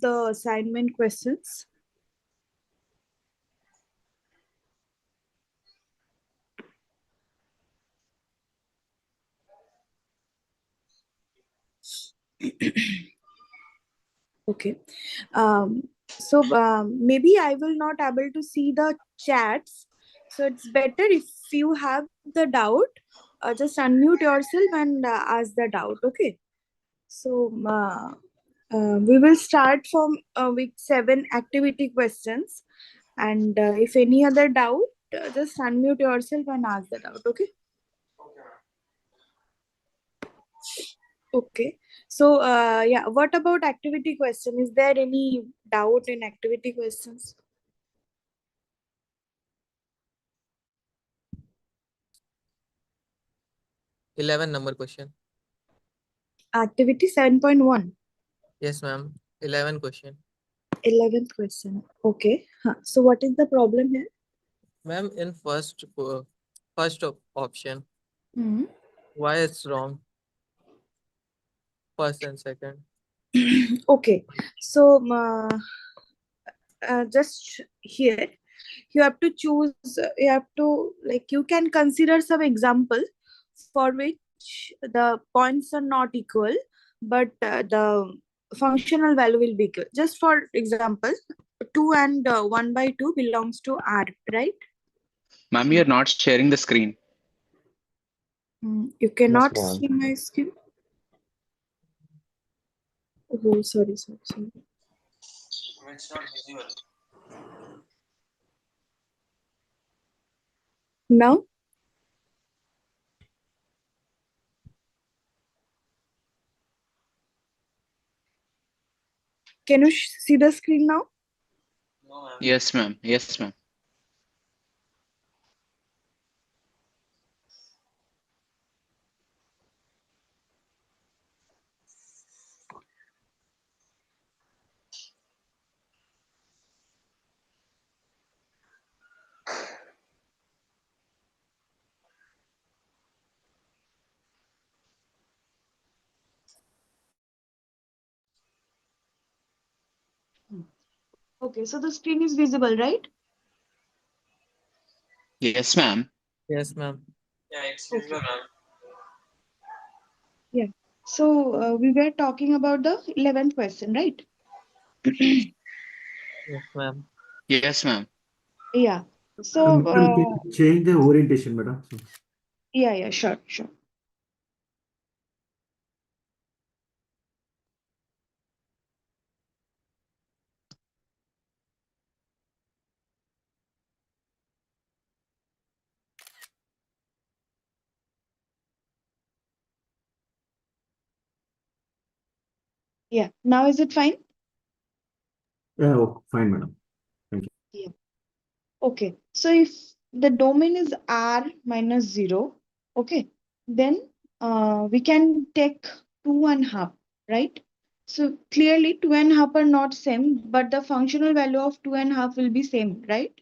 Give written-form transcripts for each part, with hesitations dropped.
the assignment questions? Okay. Maybe I will not able to see the chats. So it's better if you have the doubt, just unmute yourself and ask the doubt. Okay. So we will start from week 7 activity questions. And if any other doubt, just unmute yourself and ask the doubt. Okay. Okay. So yeah, what about activity question? Is there any doubt in activity questions? number question. Activity 7.1. Yes, ma'am. 11 question. 11th question. Okay. So what is the problem here? Ma'am, in first option, Hmm. why it's wrong? First and second. Okay. So just here you have to choose. You have to like you can consider some example for which the points are not equal, but the functional value will be equal. Just for example, 2 and 1 by 2 belongs to R, right? Ma'am, you're not sharing the screen. You cannot Yes, ma'am. see my screen. Oh, sorry. It's not visible. Now, can you see the screen now? No, ma'am. Yes, ma'am. Yes, ma'am. Okay, so the screen is visible, right? Yes, ma'am. Yes, ma'am. Yeah, it's visible, ma'am. Yeah. So we were talking about the 11th question, right? Yes, ma'am. Yes, ma'am. Yeah. So Madam, can you change the orientation, madam? yeah, sure. Yeah. Now is it fine? Yeah, oh, fine, madam. Yeah. Okay. So if the domain is R minus 0, okay, then we can take 2.5, right? So clearly 2.5 are not same, but the functional value of 2.5 will be same, right?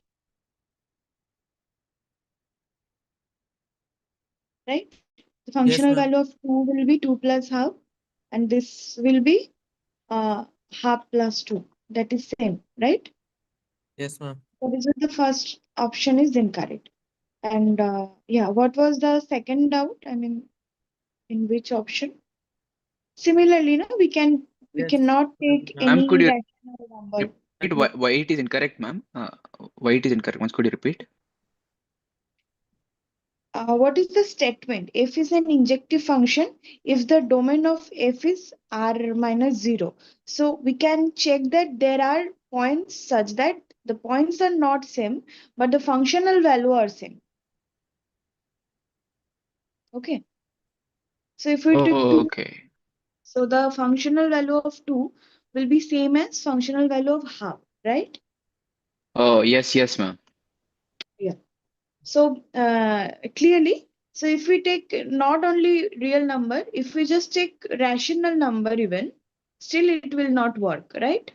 Right? The functional ma'am. value of 2 will be 2 plus half, and this will be half plus 2. That is same, right? Yes, ma'am. So this is the first option is incorrect. And yeah, what was the second doubt? I mean, in which option? Similarly, no, we Yes, cannot take ma'am. Ma'am, any could you rational number. repeat why it is incorrect, ma'am? Why it is incorrect? Once could you repeat? What is the statement? F is an injective function if the domain of F is R minus 0. So we can check that there are points such that the points are not same, but the functional value are same. Okay. So if we take 2, Okay. so the functional value of 2 will be same as functional value of half, right? Oh, yes, ma'am. Yeah. So clearly, so if we take not only real number, if we just take rational number even, still it will not work, right?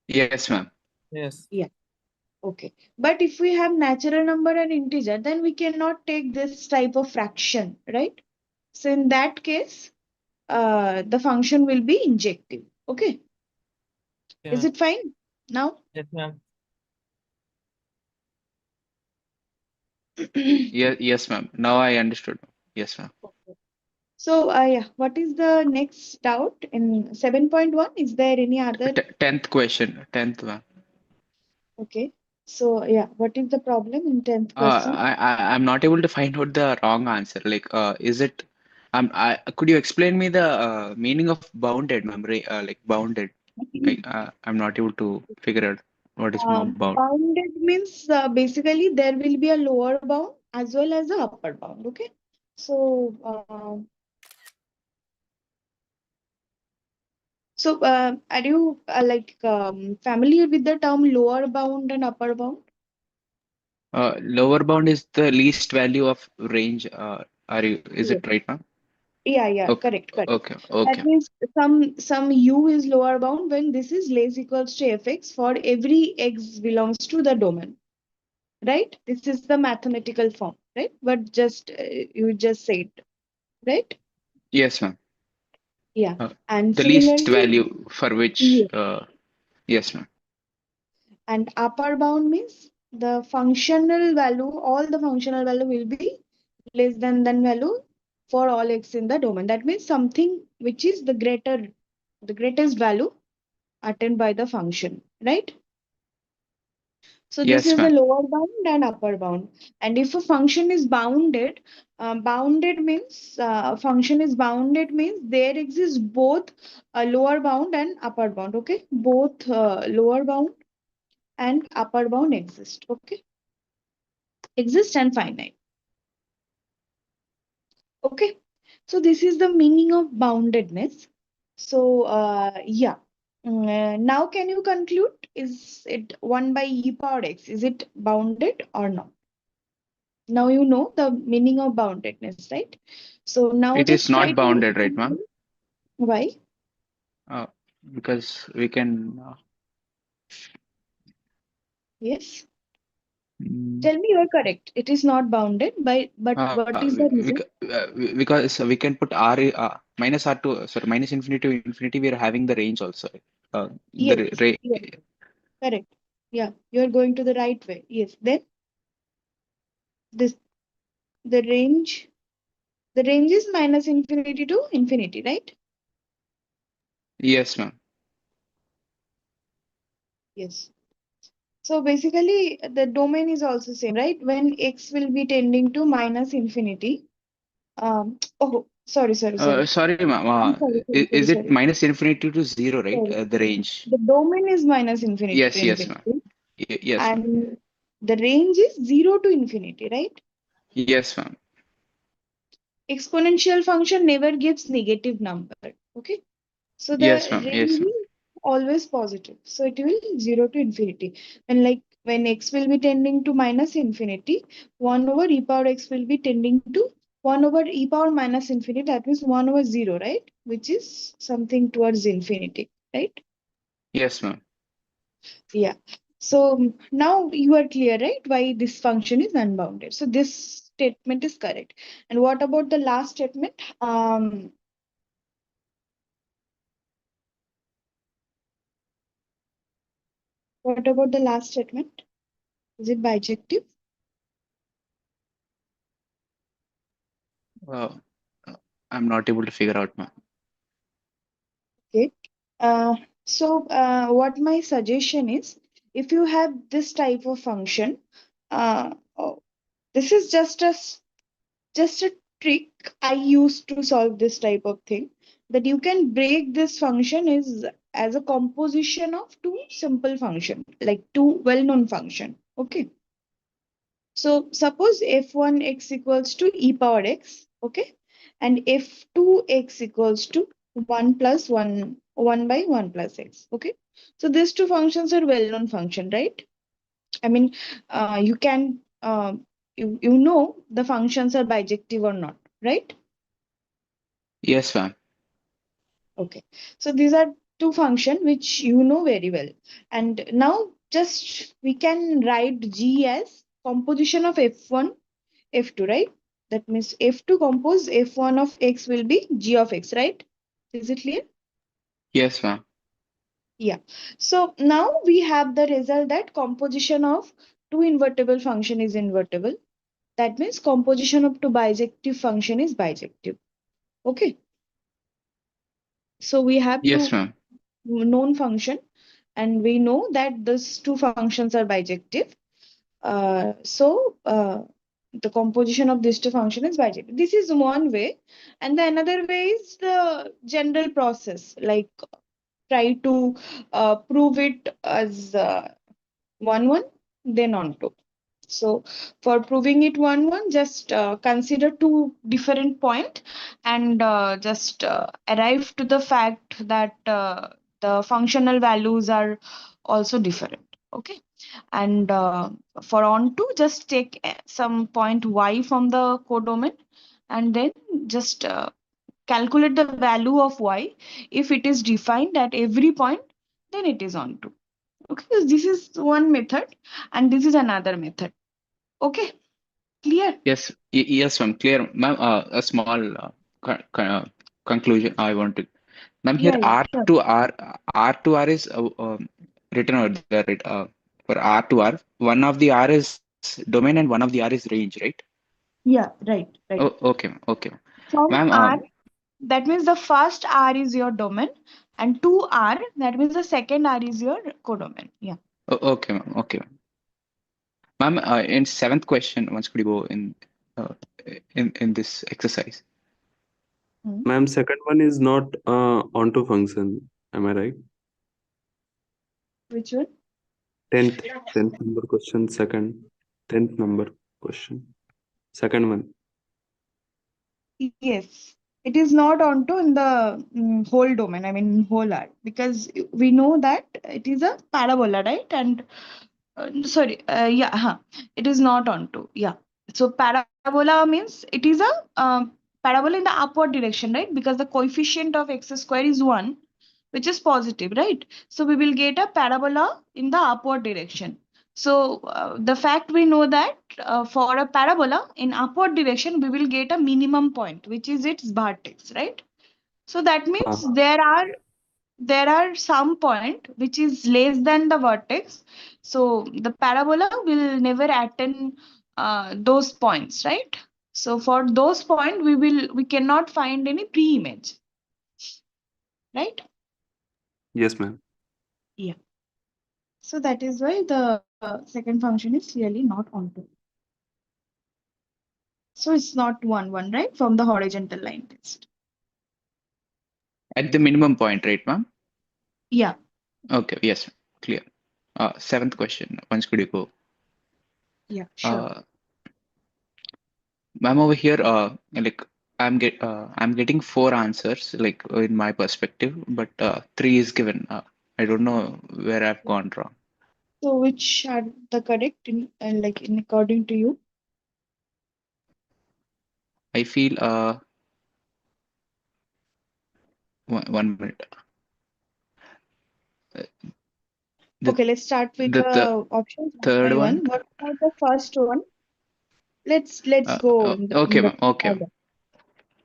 Yes, ma'am. Yes. Yeah. Okay. But if we have natural number and integer, then we cannot take this type of fraction, right? So in that case, the function will be injective. Okay. Okay, Is ma'am. it fine now? Yes, ma'am. Yes, ma'am. Now I understood. Yes, ma'am. Okay. So, yeah, what is the next doubt in 7.1? Is there any other? 10th question. 10th, ma'am. Okay. So, yeah, what is the problem in 10th question? I'm not able to find out the wrong answer. Like, is it? Could you explain me the meaning of bounded memory? Like bounded. I'm not able to figure out what is bound. Bounded means basically there will be a lower bound as well as a upper bound. Okay. So, are you familiar with the term lower bound and upper bound? Lower bound is the least value of range. Is Yes. it right, ma'am? Yeah, Okay, correct, correct. okay, That okay. means some u is lower bound when this is less equals to fx for every x belongs to the domain, right? This is the mathematical form, right? But just you just said, right? Yes, ma'am. Yeah. Uh, And the least similarly, value for which, yeah. yes, ma'am. And upper bound means the functional value, all the functional value will be less than value for all x in the domain. That means something which is the greatest value attained by the function, right? So this Yes, is the ma'am. lower bound and upper bound. And if a function is bounded, function is bounded means there exists both a lower bound and upper bound. Okay, both lower bound and upper bound exist. Okay, exist and finite. Okay, so this is the meaning of boundedness. So yeah. Now can you conclude? Is it 1 by e power x? Is it bounded or not? Now you know the meaning of boundedness, right? So now It is just try not to bounded, right, ma'am? why? Uh, because we can. Yes. Mm, Tell me you are correct. It is not bounded by, but uh, what is we, the we, reason? because we can put minus r to sorry minus infinity to infinity. We are having the range also. The Yes, yes, correct. Yeah, you are going to the right way. Yes. Then this the range the range is minus infinity to infinity, right? yes, ma'am. Yes. So basically the domain is also same, right? When x will be tending to minus infinity. Oh, sorry. Sorry, ma'am. I'm sorry, Is it sorry. minus infinity to zero, right? Sorry. The range. The domain is minus infinity to Yes, ma'am. infinity, Yes, ma'am. and the range is 0 to infinity, right? Yes, ma'am. Exponential function never gives negative number. Okay. So the Yes, ma'am. range Yes, ma'am. is always positive. So it will 0 to infinity. And like when x will be tending to minus infinity, 1 over e power x will be tending to 1 over e power minus infinity. That means 1 over 0, right? Which is something towards infinity, right? Yes, ma'am. Yeah. So now you are clear, right? Why this function is unbounded. So this statement is correct. And what about the last statement? What about the last statement? Is it bijective? Uh, I'm not able to figure out, ma'am. Okay. What my suggestion is, if you have this type of function, this is just a trick I use to solve this type of thing. That you can break this function is as a composition of two simple function, like two well-known function. Okay. So suppose f1 x equals to e power x, okay, and f2 x equals to 1 plus 1 by 1 plus x, okay. So these two functions are well-known function, right? I mean, you can you know the functions are bijective or not, right? Yes, ma'am. Okay. So these are two function which you know very well, and now just we can write G as composition of f1 f2, right? That means f2 compose f1 of x will be g of x, right? Is it clear? Yes, ma'am. Yeah. So now we have the result that composition of two invertible function is invertible. That means composition of two bijective function is bijective. Okay. So we have Yes, two ma'am. known function and we know that these two functions are bijective. So the composition of these two function is bijective. This is one way, and the another way is the general process, like try to prove it as 1 1, then on 2. So for proving it 1 1, just consider two different point and just arrive to the fact that the functional values are also different. Okay. And for on to just take some point y from the codomain and then just calculate the value of y. If it is defined at every point, then it is on to. Okay, so this is one method and this is another method. Okay, clear? Yes, yes, ma'am. Clear, ma'am. A small conclusion I want to. Ma'am, here Yeah, yeah, R sure. to R is written over there. Right? For R to R, one of the R is domain and one of the R is range, right? Yeah, right, Oh, right. okay, okay, From ma'am. R, that means the first R is your domain, and to R, that means the second R is your codomain. Yeah. Okay, ma'am. Okay, ma'am. In seventh question, once could you go uh, in this exercise? Hmm. Ma'am, second one is not onto function. Am I right? Which one? 10th number question, second. 10th number question. Second one. Yes. It is not onto in the whole domain, I mean whole R, because we know that it is a parabola, right? And yeah, it is not onto. Yeah. So parabola means it is a parabola in the upward direction, right? Because the coefficient of x square is 1, which is positive, right? So we will get a parabola in the upward direction. So the fact we know that for a parabola in upward direction, we will get a minimum point, which is its vertex, right? So that means there are some point which is less than the vertex, so the parabola will never attain those points, right? So for those point we cannot find any pre-image, right? Yes, ma'am. Yeah. So that is why the second function is clearly not onto. So it's not 1 1, right, from the horizontal line test. At the minimum point, right, ma'am? Yeah. Okay, yes, clear. Seventh question, once could you go? Yeah, sure. Ma'am, over here, like I'm getting four answers, like in my perspective, but three is given. I don't know where I've gone wrong. So which are the correct in like in according to you? I feel one minute. Uh, The Okay, let's start with the the options one third by one. one. What about the first one? Let's go in Okay, the ma'am. Okay, order.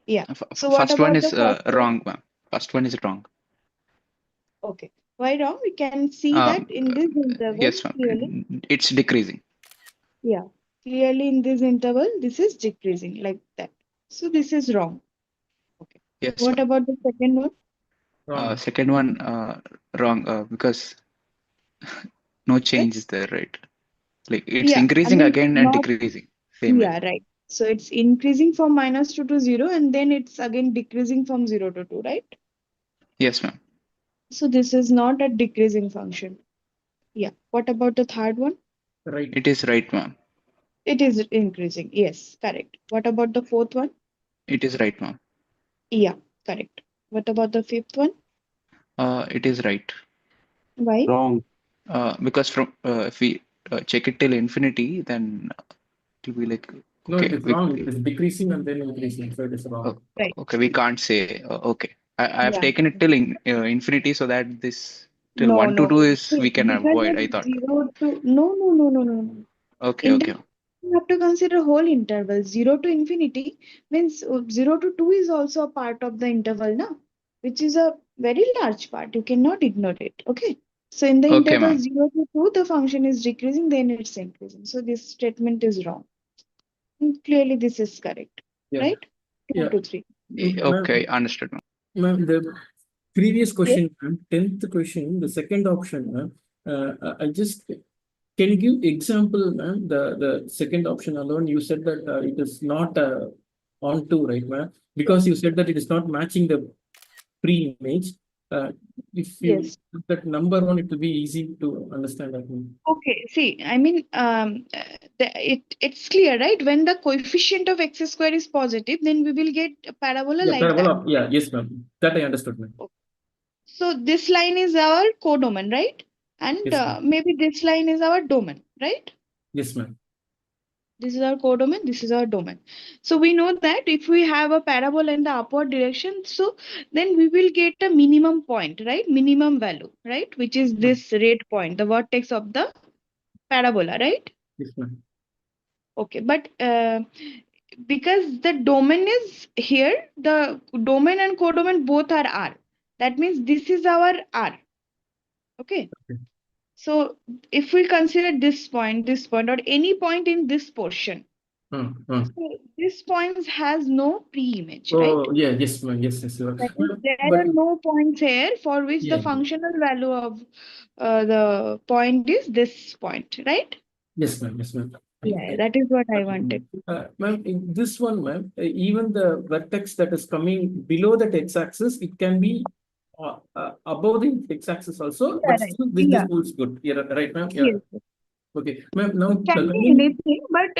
Yeah. So what first one about the is first one? wrong, ma'am. First one is wrong. Okay. Why wrong? We can see that Um, in this interval yes, clearly. ma'am. It's decreasing. Yeah. Clearly in this interval, this is decreasing like that. So this is wrong. Okay. Yes, What ma'am. about the second one? Wrong. Second one wrong because no Okay. change is there, right? Like it's Yeah. I increasing mean again and not decreasing same way. yeah, right. So it's increasing from -2 to 0 and then it's again decreasing from 0 to 2, right? Yes, ma'am. So this is not a decreasing function. Yeah. What about the third one? Right. It is right, ma'am. It is increasing. Yes, correct. What about the fourth one? It is right, ma'am. Yeah, correct. What about the fifth one? It is right. Why? Wrong. Because from if we check it till infinity, then it will be like No, it okay, is wrong. It is decreasing and then increasing. So it is wrong. Right. okay, we can't say okay. I have Yeah. taken it till infinity so that this till No, one to no. two is See, we can because avoid. I it's thought. 0 to no, no, no, no, no, no. Okay, In okay, that you have to consider whole interval. 0 to infinity means 0 to 2 is also a part of the interval, na? Which is a very large part. You cannot ignore it. Okay. So in the Okay, interval ma'am. 0 to 2, the function is decreasing, then it's increasing. So this statement is wrong. And clearly, this is correct. Yeah. Right? 2 Yeah. to 3. Okay, understood, ma'am. Ma'am, the previous Yes. question, ma'am, 10th question, the second option, ma'am, I just, can you give example, ma'am, the second option alone, you said that it is not onto, right, ma'am? Because you said that it is not matching the pre-image. If you Yes. put that number one, it will be easy to understand that. Okay, see, I mean, it's clear, right? When the coefficient of x square is positive, then we will get a parabola Yeah, like that. parabola. Yeah, yes, ma'am. That I understood, ma'am. So this line is our codomain, right? And Yes, ma'am. maybe this line is our domain, right? Yes, ma'am. This is our codomain, this is our domain. So we know that if we have a parabola in the upward direction, so then we will get a minimum point, right? Minimum value, right? Which is this red point, the vertex of the parabola, right? Yes, ma'am. Okay, but because the domain is here, the domain and codomain both are R. That means this is our R. Okay. Okay. So if we consider this point, or any point in this portion, so this point has no pre-image, right? Oh, yeah, yes, ma'am. Yes, yes, sir. That means there But are no points here for which the yeah, functional value of the point is this point, right? yes, ma'am. Yes, ma'am. Yeah, that is what I wanted. Ma'am, in this one, ma'am, even the vertex that is coming below that x-axis, it can be above the x-axis also, Yeah, but right. still this Yeah. holds good. Yeah, right, ma'am? Yeah. Yes. Okay, ma'am, now It can be coming, anything, but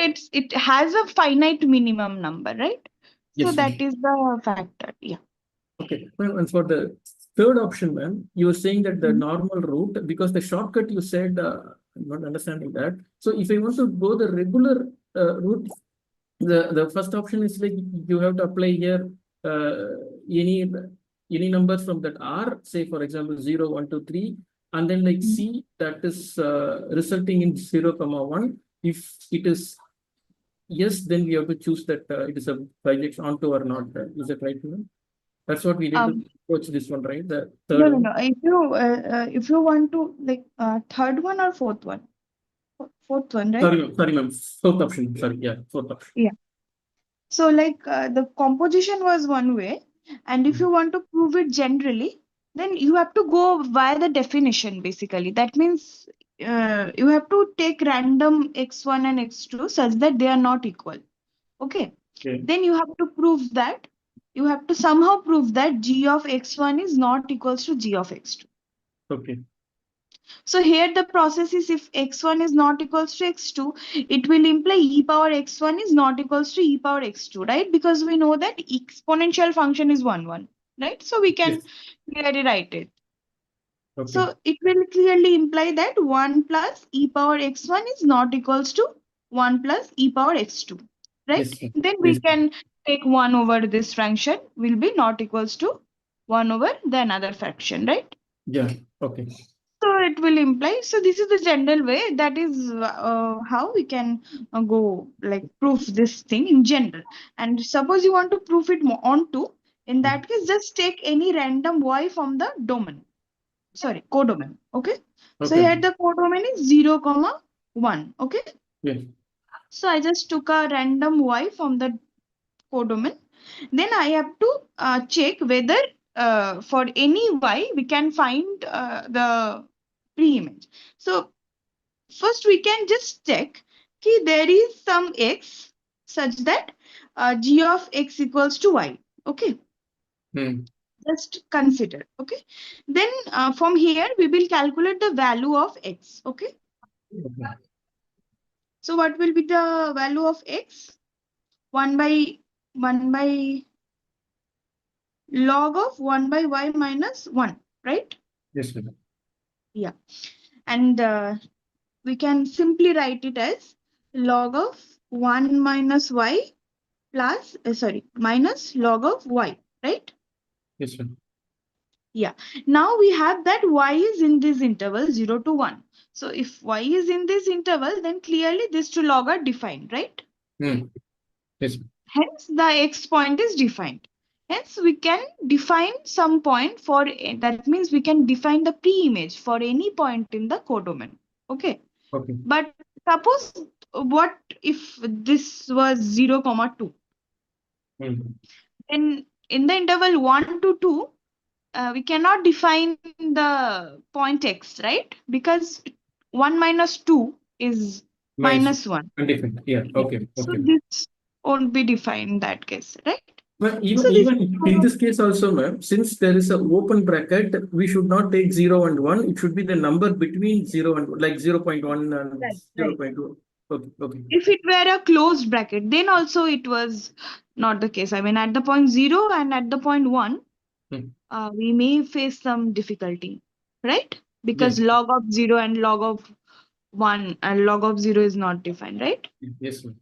it has a finite minimum number, right? So yes, ma'am. that is the factor. Yeah. Okay, ma'am, and for the third option, ma'am, you were saying that the Mhm. normal route, because the shortcut you said, I'm not understanding that. So if I want to go the regular route, the first option is like you have to apply here any numbers from that R, say for example 0, 1, 2, 3, and then like C that is resulting in 0, 1. If it is yes, then we have to choose that it is a bijection onto or not. Is that right, ma'am? That's what we did to approach this one, right? The third No, one. no. If you want to like third one or fourth one, fourth one, right? Sorry, ma'am. Fourth option. Sorry, yeah, fourth option. Yeah. So like the composition was one way, and if you want to prove it generally, then you have to go via the definition basically. That means you have to take random x1 and x2 such that they are not equal. Okay. Okay. Then you have to prove that you have to somehow prove that g of x1 is not equals to g of x2. Okay. So here the process is if x1 is not equals to x2, it will imply e power x1 is not equals to e power x2, right? Because we know that exponential function is 1, 1, right? So we can clearly write it. Okay. So it will clearly imply that 1 plus e power x1 is not equals to 1 plus e power x2, right? Yes, sir. Then we Yes. can take 1 over this fraction will be not equals to 1 over the another fraction, right? Yeah. Okay. So it will imply, so this is the general way, that is how we can go like prove this thing in general. And suppose you want to prove it more onto, in that case, just take any random y from the domain. Sorry, codomain. Okay. So Okay. here the codomain is 0, 1. Okay. Yes. So I just took a random y from the codomain. Then I have to check whether for any y we can find the pre-image. So first we can just check कि there is some x such that g of x equals to y. Okay. Just consider. Okay. Then from here we will calculate the value of x. Okay. Okay. So what will be the value of x? 1 by log of 1 by y minus 1, right? Yes, madam. Yeah. And we can simply write it as log of 1 minus y plus, minus log of y, right? Yes, madam. Yeah. Now we have that y is in this interval 0 to 1. So if y is in this interval, then clearly these two log are defined, right? Yes. Hence the x point is defined. Hence, we can define some point for, that means we can define the pre-image for any point in the codomain. Okay. Okay. But suppose what if this was 0, 2? Mhm. Then in the interval 1 to 2, we cannot define the point x, right? Because 1 minus 2 is minus 1. Undefined. Yeah. Yeah. Okay. So Okay. this won't be defined in that case, right? But So even in this case also, ma'am, since there is a open bracket, we should not take 0 and 1. It should be the number between 0 and like 0.1 and right, 0.2. Okay. Okay. if it were a closed bracket, then also it was not the case. I mean, at the point 0 and at the point 1, Hmm. we may face some difficulty, right? Because Yes. log of 0 and log of 1 and log of 0 is not defined, right? Yes, ma'am.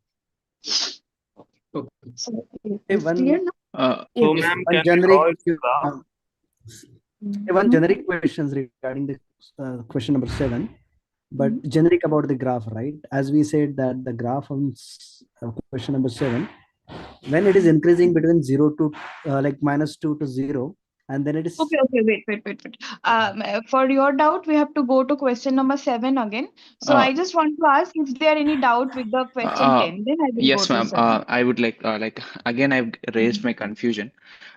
Okay. So Hey, it's one, clear now? So, Yes. ma'am, one can we generic, draw its graph? one Mhm. generic questions regarding the question number 7, but Mhm. generic about the graph, right? As we said that the graph on question number 7, when it is increasing between 0 to like -2 to 0, and then it is Okay, wait. For your doubt, we have to go to question number 7 again. So Uh, I just want to ask if there any doubt with the question uh, 10, then I will go yes, to ma'am. 7. I would like again, I've raised my confusion.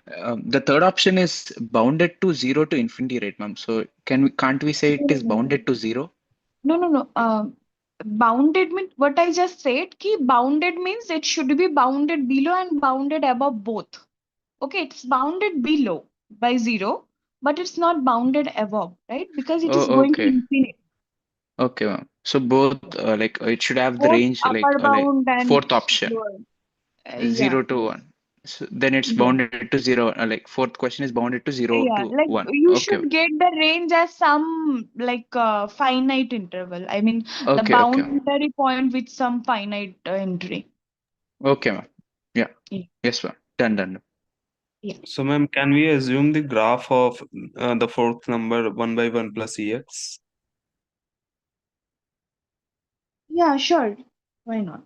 The third option is bounded to 0 to infinity, right, ma'am? So can't we say it is bounded to 0? No. Bounded means what I just said. Ki bounded means it should be bounded below and bounded above both. Okay, it's bounded below by 0, but it's not bounded above, right? Because it is Oh, going to okay. infinity. Okay, ma'am. So both like it should have the Both range upper like bound and fourth option, lower. 0 Yeah. to 1. So then it's Yeah. bounded to 0. Like fourth question is bounded to 0 Yeah, to like 1. you Okay. should get the range as some like finite interval. I mean, the Okay. boundary point with some finite entry. Okay, ma'am. Yeah. Yeah. Yes, ma'am. Done. So, ma'am, can we assume the graph of the fourth number 1 by 1 plus ex? Yeah, sure. Why not?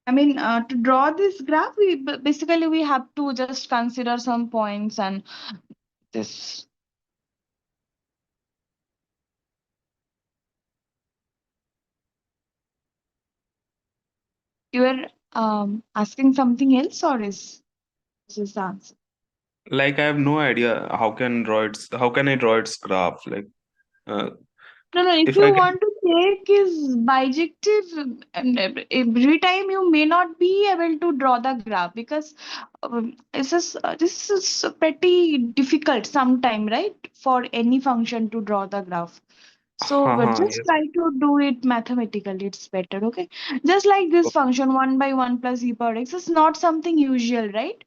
I mean, to draw this graph, basically we have to just consider some points and this. You were asking something else, or is this the answer? Like, I have no idea how can I draw its graph? Like, uh, No. If if you I can, want to take is bijective, and every time you may not be able to draw the graph because this is pretty difficult sometime, right? For any function to draw the graph. So but just yes, try to do it mathematically. It's better, okay? Just like this function 1 by 1 plus e power x is not something usual, right?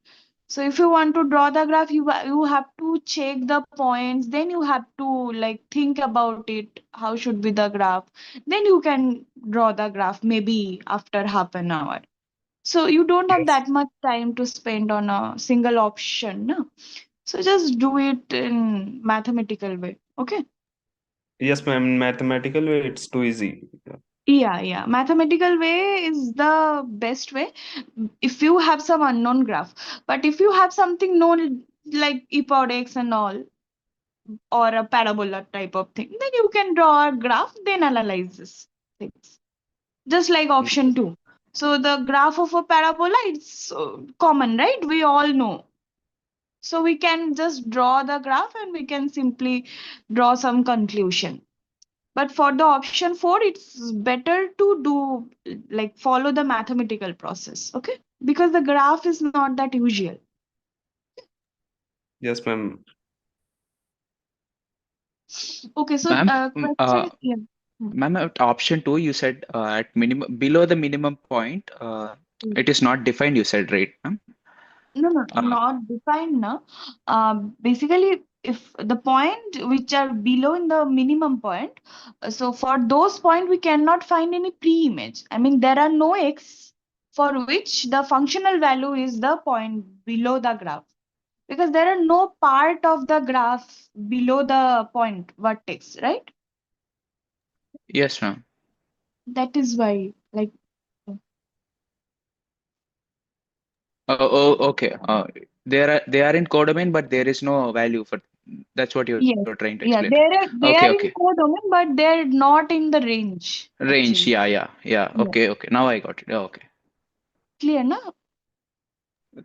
So if you want to draw the graph, you have to check the points. Then you have to like think about it. How should be the graph? Then you can draw the graph maybe after half an hour. So you don't have yes, that much time to spend on a single option, no? So just do it in mathematical way. Okay. yes, ma'am. In mathematical way, it's too easy. Yeah. Mathematical way is the best way if you have some unknown graph. But if you have something known like e power x and all, or a parabola type of thing, then you can draw a graph, then analyze this things. Just like option 2. So the graph of a parabola, it's common, right? We all know. So we can just draw the graph and we can simply draw some conclusion. But for the option 4, it's better to do like follow the mathematical process, okay? Because the graph is not that usual. Yes, ma'am. Okay, so Ma'am, question, yeah. ma'am, at option 2, you said at minimum below the minimum point, it is not defined, you said, right, ma'am? No, Uh, not defined now. Basically, if the point which are below in the minimum point, so for those point we cannot find any pre-image. I mean, there are no x for which the functional value is the point below the graph because there are no part of the graph below the point vertex, right? yes, ma'am. That is why, like, Okay. They are in codomain, but there is no value for. That's what Yes. you're trying to Yeah, explain, they right? Okay, are in okay. codomain, but they're not in the range. Range. Actually. Yeah. Yeah. Okay, okay. Now I got it. Okay. Clear, na?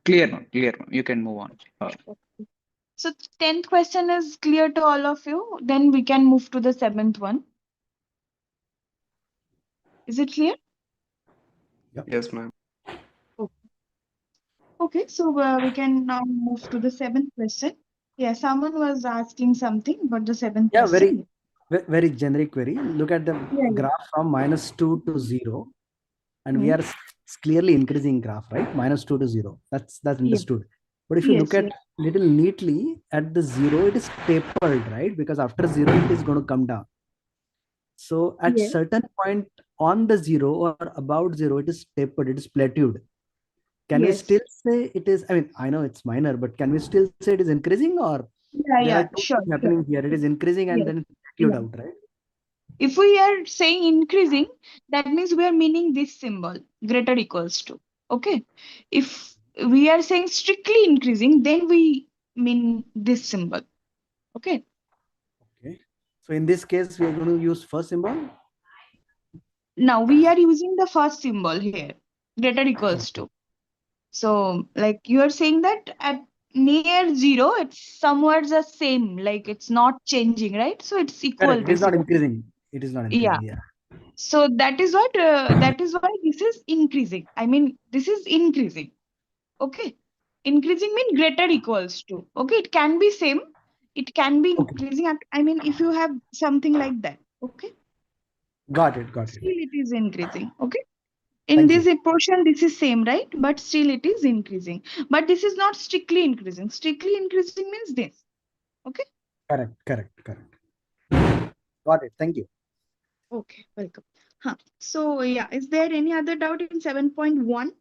Clear now. Clear now. You can move on. So 10th question is clear to all of you. Then we can move to the 7th one. Is it clear? Yes, ma'am. Okay, so we can now move to the 7th question. Yeah, someone was asking something about the 7th Yeah, question. very generic query. Look at the Yeah. graph from -2 to 0, and we Hmm. are clearly increasing graph, right? -2 to 0. That's Yes. understood. But if you look Yes, at little neatly at the 0, it is tapered, right? Because after 0, it is going to come down. So at Yes. certain point on the 0 or about 0, it is tapered, it is plateaued. Can we Yes. still say it is, I mean, I know it's minor, but can we still say it is increasing, or there are two Sure, things happening here? It is increasing and Yes. then plateaued Yeah. out, right? If we are saying increasing, that means we are meaning this symbol, greater equals to. Okay. If we are saying strictly increasing, then we mean this symbol. Okay. Okay. So in this case, we are going to use first symbol. Now we are using the first symbol here, greater equals to. So like you are saying that at near 0, it's somewhere the same, like it's not changing, right? So it's equal. Correct. It is not basically. increasing. It is not increasing. Yeah. So that is what that is why this is increasing. I mean, this is increasing. Okay. Increasing mean greater equals to. Okay. It can be same. It can be increasing. I mean, if you have something like that. Okay. Got it. Still it is increasing. Okay. In Thank this you. portion, this is same, right? But still it is increasing. But this is not strictly increasing. Strictly increasing means this. Okay. Correct. Got it. Thank you. Okay. Welcome. So yeah, is there any other doubt in 7.1?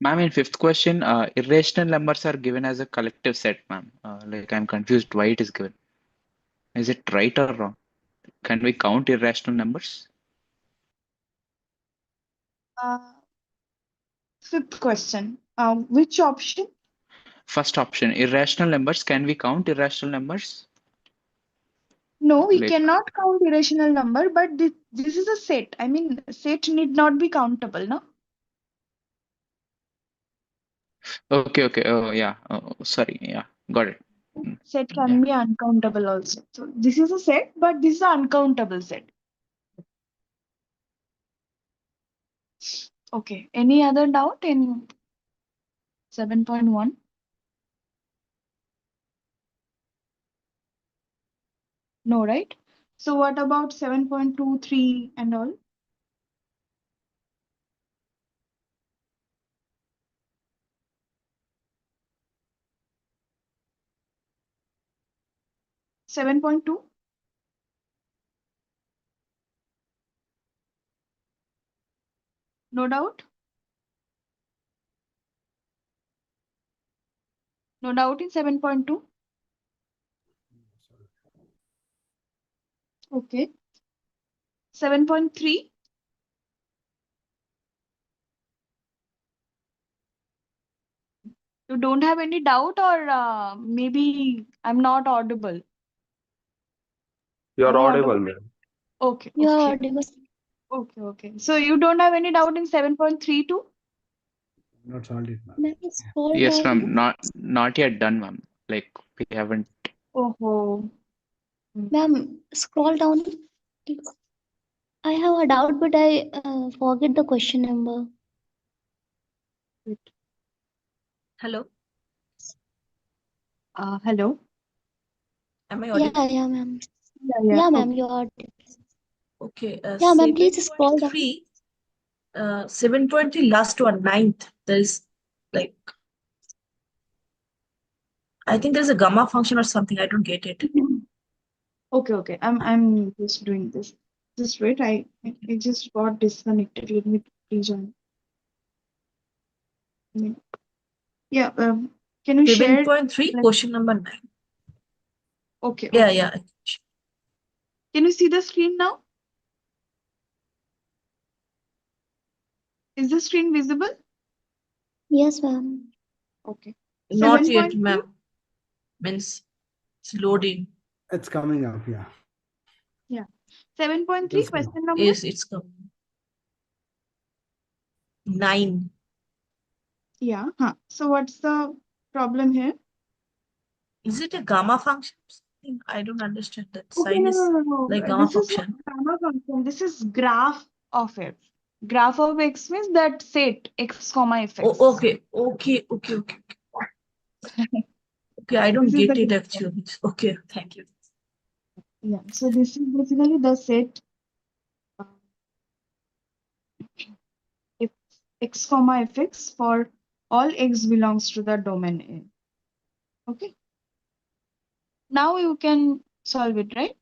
Ma'am, in fifth question, irrational numbers are given as a collective set, ma'am. Like I'm confused why it is given. Is it right or wrong? Can we count irrational numbers? Fifth question. Which option? First option, irrational numbers. Can we count irrational numbers? No, we Like, cannot count irrational number, but this is a set. I mean, set need not be countable, no? okay. Oh, yeah. Oh, sorry. Yeah, got it. Set Yeah. can be uncountable also. So this is a set, but this is an uncountable set. Okay. Any other doubt in 7.1? No, right? So what about 7.23 and all? Seven point two? No doubt? No doubt in 7.2? Okay. 7.3? You don't have any doubt, or maybe I'm not audible? You Am are I audible, audible? ma'am. Okay. You are Okay. audible. Okay. So you don't have any doubt in 7.32? Not solved it, ma'am. Ma'am, scroll Yes, down. ma'am. Not yet done, ma'am. Like we haven't. Oh. Ma'am, scroll down. I have a doubt, but I forget the question number. Hello, Hello? am I audible? Yeah, ma'am. Yeah. Yeah, ma'am, you are. Okay, Yeah, ma'am, please scroll down. 7.3 last one, ninth. There is like, I think there's a gamma function or something. I don't get it. Okay. I'm just doing this. Just wait. I just got disconnected. Let me rejoin. Yeah. Can you share? 7.3, question number 9. Okay. Yeah. Can you see the screen now? Is the screen visible? Yes, ma'am. Okay. Not yet, 7.3. ma'am. Means it's loading. It's coming up, yeah. Yeah. 7.3, Just go. question number. Yes, it's coming. 9. Yeah. So what's the problem here? Is it a gamma function? I don't understand that. Okay, Sine no, is no, no, like no. gamma This is not function. gamma function. This is graph of f. Graph of x means that set x comma fx. Oh, okay. Okay. Okay, I don't This is get the it graph. actually. Okay, thank you. Yeah. So this is basically the set if x comma fx for all x belongs to the domain A. Okay. Now you can solve it, right?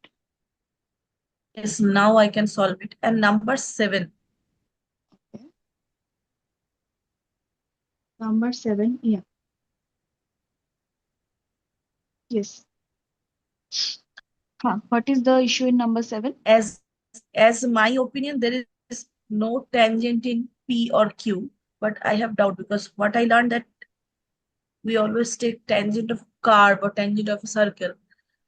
Yes, now I can solve it. And number 7. Okay. Number 7. Yeah. Yes. What is the issue in number 7? As my opinion, there is no tangent in P or Q, but I have doubt because what I learned that we always take tangent of curve or tangent of a circle.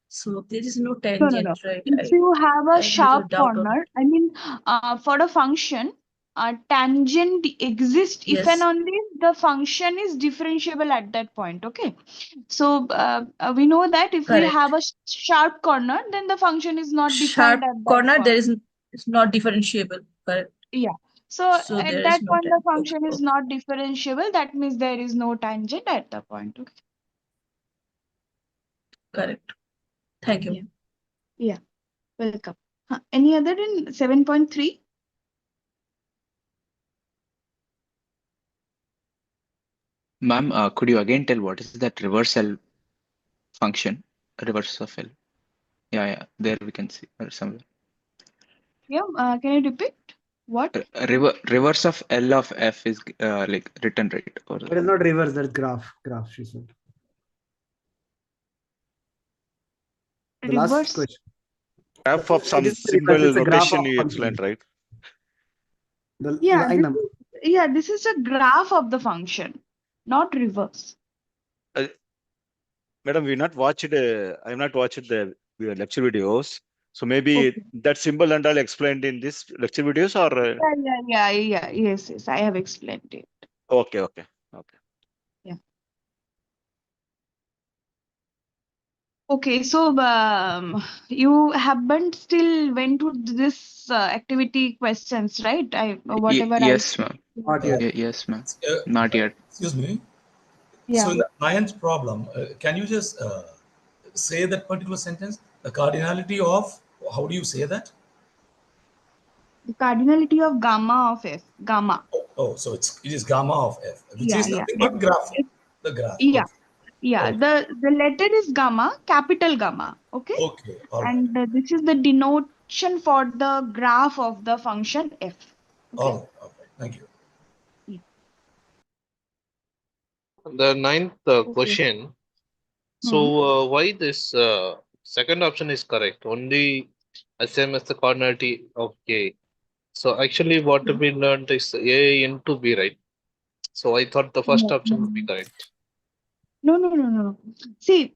So there is no No. tangent, right? If you have a I have little sharp doubt on corner, it. I mean, for a function, tangent exists if and Yes, only the function is differentiable at that point. Okay. So we know that if we have correct. a sharp corner, then the function is not defined Sharp at that corner, point. it's not differentiable, correct? Yeah. So So at there that is no point, the tangent. Okay, function is okay, not differentiable. That means there is no tangent at the point. Okay. correct. Thank you. Yeah. Yeah. Welcome. Any other in 7.3? Ma'am, could you again tell what is that reversal function? Reverse of L. Yeah, there we can see somewhere. Yeah. Can you repeat? What? Reverse of L of F is like written right or It is not reverse, that's graph. Graph, she said. The last Reverse. question. Graph of some It is symbol reverse, it's a graph notation of you function. explained, right? The Yeah. line number. This is a graph of the function, not reverse. Madam, we not watched. I have not watched the lecture videos. So maybe Okay. that symbol and all explained in this lecture videos, or Yeah. Yes. I have explained it. okay. Yeah. Okay. So you haven't still went to this activity questions, right? Whatever yes, ma'am. Not yet. Yes, ma'am. Not yet. Excuse me. Yeah. So in the 9th problem, can you just say that particular sentence? The cardinality of, how do you say that? The cardinality of gamma of f. Gamma. Oh, so it is gamma of f, which is Yeah. nothing but graph. The graph. Yeah. Okay. Yeah. Okay. The letter is gamma, capital gamma. Okay. Okay. All right. And this is the denotation for the graph of the function f. Okay. All right. Thank you. The ninth Okay. question. So why this second option is correct? Only same as the cardinality of A. So actually what we learned is A into B, right? So I thought the first No. option would be correct. No. See,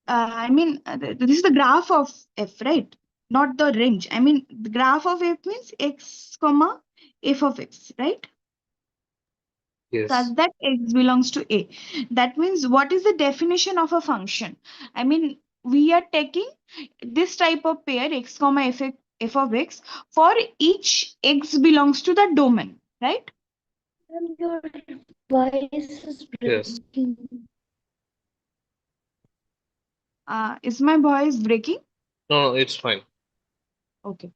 I mean, this is the graph of f, right? Not the range. I mean, the graph of f means x comma f of x, right? Yes. Such that x belongs to A. That means what is the definition of a function? I mean, we are taking this type of pair x comma f of x for each x belongs to the domain, right? And your voice is Yes. breaking. Is my voice breaking? No, it's fine. Okay.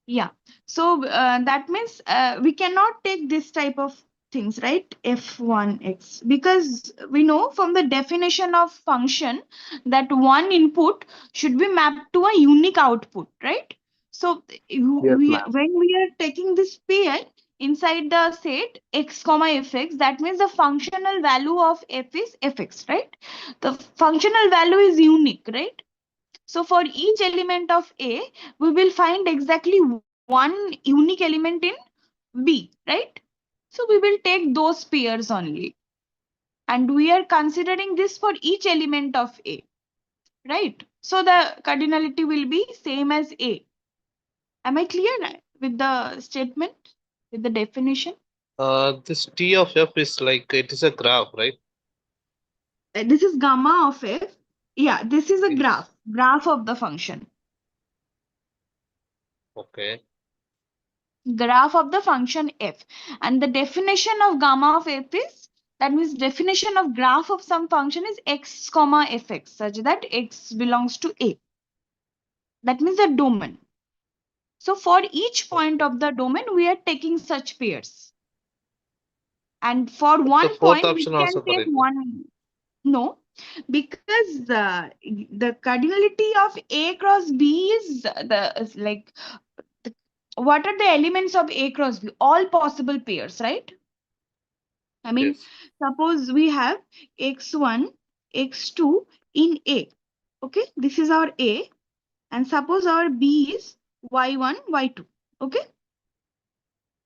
Yeah. So that means we cannot take this type of things, right? f1x, because we know from the definition of function that one input should be mapped to a unique output, right? So when we are taking this pair inside the set x comma fx, that means the functional value of f is fx, right? The functional value is unique, right? So for each element of A, we will find exactly one unique element in B, right? So we will take those pairs only. And we are considering this for each element of A, right? So the cardinality will be same as A. Am I clear with the statement, with the definition? This T of F is like it is a graph, right? This is gamma of F. Yeah, this is a Yes. graph of the function. Okay. Graph of the function F. And the definition of gamma of F is, that means definition of graph of some function is x comma fx, such that x belongs to A. That means the domain. So for each point of the domain, we are taking such pairs. And for The one fourth point, we option can also take correct. one. No, because the cardinality of A cross B is what are the elements of A cross B? All possible pairs, right? I mean, Yes. suppose we have x1, x2 in A. Okay, this is our A. And suppose our B is y1, y2. Okay.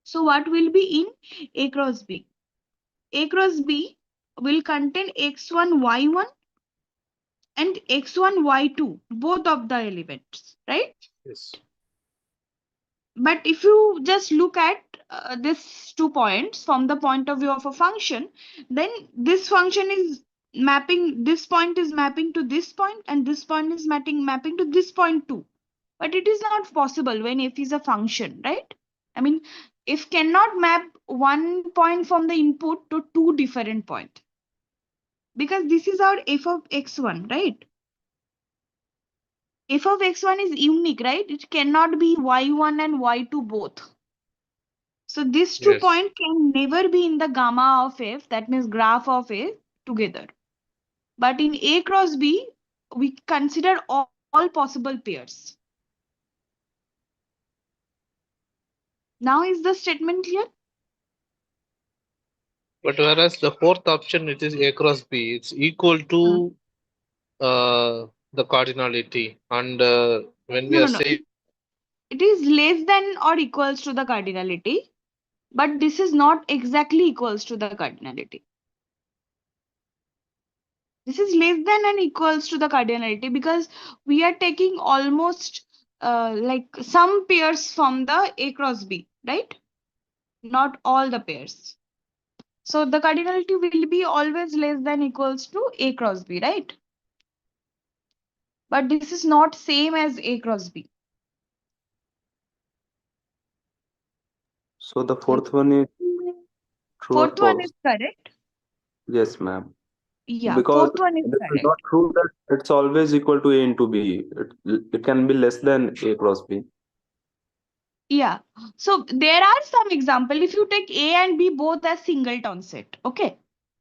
So what will be in A cross B? A cross B will contain x1, y1 and x1, y2, both of the elements, right? Yes. But if you just look at these 2 points from the point of view of a function, then this function is mapping, this point is mapping to this point, and this point is mapping to this point too. But it is not possible when f is a function, right? I mean, if cannot map one point from the input to 2 different points, because this is our f of x1, right? F of x1 is unique, right? It cannot be y1 and y2 both. So these 2 Yes. points can never be in the gamma of f, that means graph of f, together. But in A cross B, we consider all possible pairs. Now is the statement clear? But whereas the fourth option, it is A cross B, it's equal to the cardinality. And when we No, are no, no. saying It is less than or equals to the cardinality, but this is not exactly equals to the cardinality. This is less than and equals to the cardinality because we are taking almost like some pairs from the A cross B, right? Not all the pairs. So the cardinality will be always less than equals to A cross B, right? But this is not same as A cross B. So the fourth one is true or Fourth one false? is correct. Yes, ma'am. Yeah, Because fourth one is this is not correct. true that it's always equal to A into B. It can be less than A cross B. Yeah. So there are some example. If you take A and B both as singleton set, okay,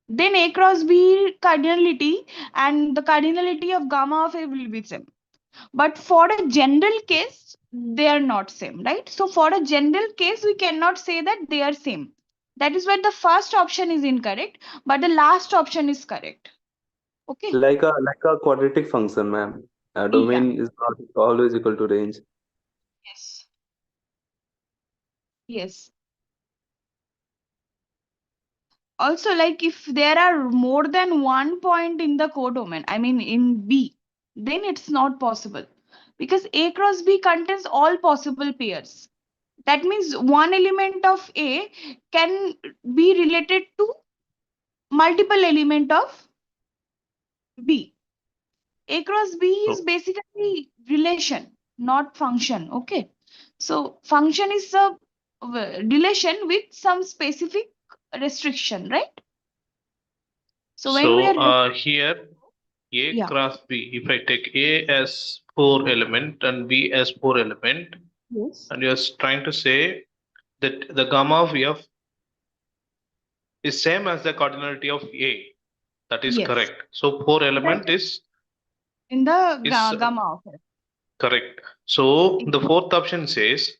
then A cross B cardinality and the cardinality of gamma of A will be same. But for a general case, they are not same, right? So for a general case, we cannot say that they are same. That is why the first option is incorrect, but the last option is correct. Okay. Like a quadratic function, ma'am. A Yeah. domain is not always equal to range. Yes. Yes. Also, like if there are more than one point in the codomain, I mean in B, then it's not possible because A cross B contains all possible pairs. That means one element of A can be related to multiple element of B. A cross B is basically relation, not function. Okay. So function is a relation with some specific restriction, right? So when we are here A yeah. cross B, if I take A as 4 element and B as 4 element, Yes. and you're trying to say that the gamma of F is same as the cardinality of A. That is Yes. correct. So 4 That element is in the is gamma of F. correct. So the fourth option says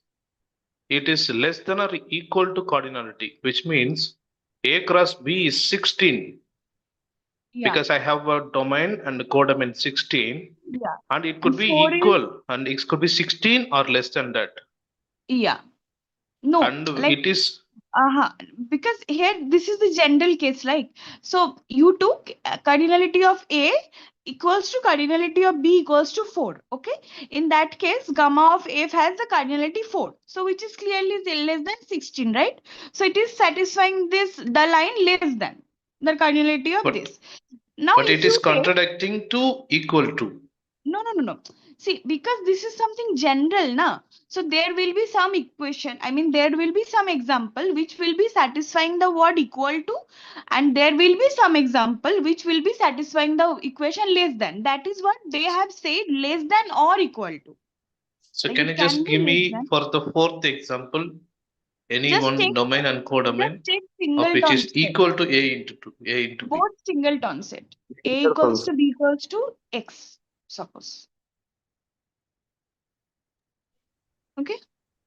it is less than or equal to cardinality, which means A cross B is 16 Yeah. because I have a domain and a codomain 16, Yeah. and it And could be 4 is equal and it could be 16 or less than that. yeah. No, And like it is Because here this is the general case, like, so you took cardinality of A equals to cardinality of B equals to 4. Okay, in that case gamma of F has the cardinality 4, so which is clearly less than 16, right? So it is satisfying this, the line less than the cardinality of But this. Now but if it is you take contradicting to equal to. no. See, because this is something general, na. So there will be some equation. I mean, there will be some example which will be satisfying the word equal to, and there will be some example which will be satisfying the equation less than. That is what they have said, less than or equal to. So Like can you it can just be give less me than. for the fourth example any Just take, one domain and codomain of which singleton is set. equal to A into B? Both singleton set. A equals to B equals to X, suppose. Okay.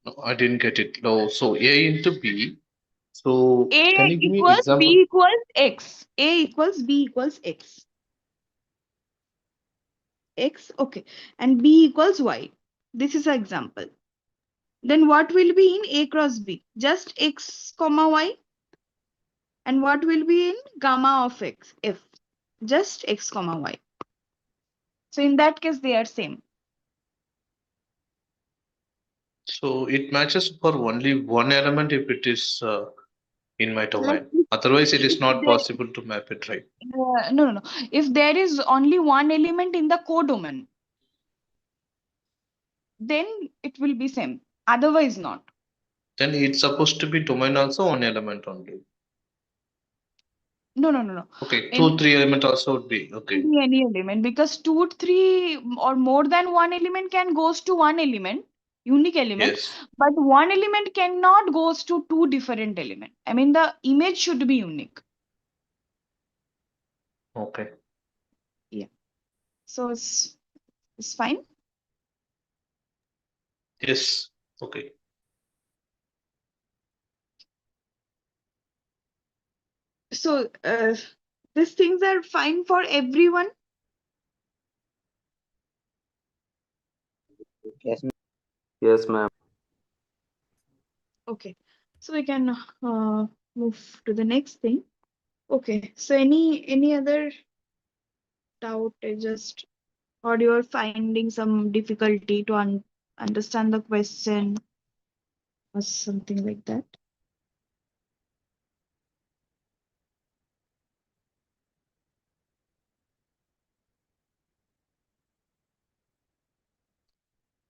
No, I didn't get it. No, so A into B. So A can you give me equals example? B equals X. A equals B equals X. X, okay. And B equals Y. This is an example. Then what will be in A cross B? Just X comma Y. And what will be in gamma of X? F. Just X comma Y. So in that case, they are same. So it matches for only one element if it is in my domain. Like if, Otherwise, it is if not there, possible to map it, right? no. If there is only one element in the codomain, then it will be same. Otherwise not. Then it's supposed to be domain also one element only. No. Okay, In 2, 3 element also would be okay. any element, because 2, 3 or more than one element can goes to one element, unique element, Yes. but one element cannot goes to two different element. I mean, the image should be unique. Okay. Yeah. So it's fine. Yes. Okay. So these things are fine for everyone. Yes, ma'am. Okay. So we can move to the next thing. Okay. So any other doubt? Just, or you're finding some difficulty to understand the question or something like that?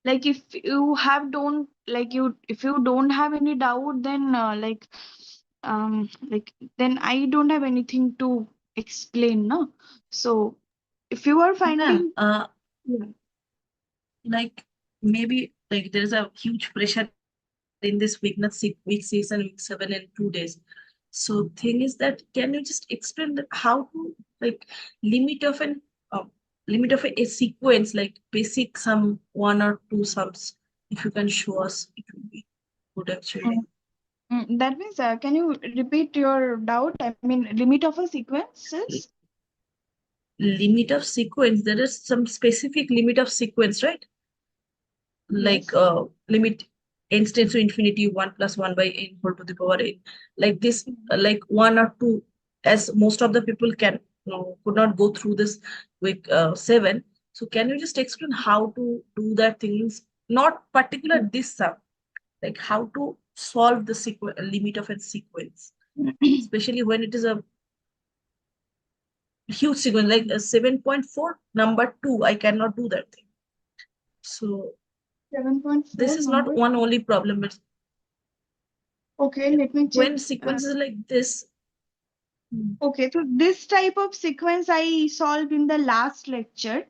Like if you have don't like you if you don't have any doubt, then like then I don't have anything to explain, no? So if you are finding, Ma'am, yeah. like maybe like there is a huge pressure in this week, not week 6 and week 7 in 2 days. So thing is that can you just explain that how to like limit of an limit of a sequence, like basic sum, one or two sums, if you can show us, it will be good actually. That means, can you repeat your doubt? I mean, limit of a sequences. Limit of sequence, there is some specific limit of sequence, right? Like Yes. limit n tends to infinity 1 plus 1 by n whole to the power n, like this, like 1 or 2, as most of the people can could not go through this week 7. So can you just explain how to do that things, not particular this sum, like how to solve the limit of a sequence, especially when it is a huge sequence like a 7.4 number 2, I cannot do that thing. So 7.4 this is number. not one only problem, but okay, let me check. when sequences like this. Okay, so this type of sequence I solved in the last lecture,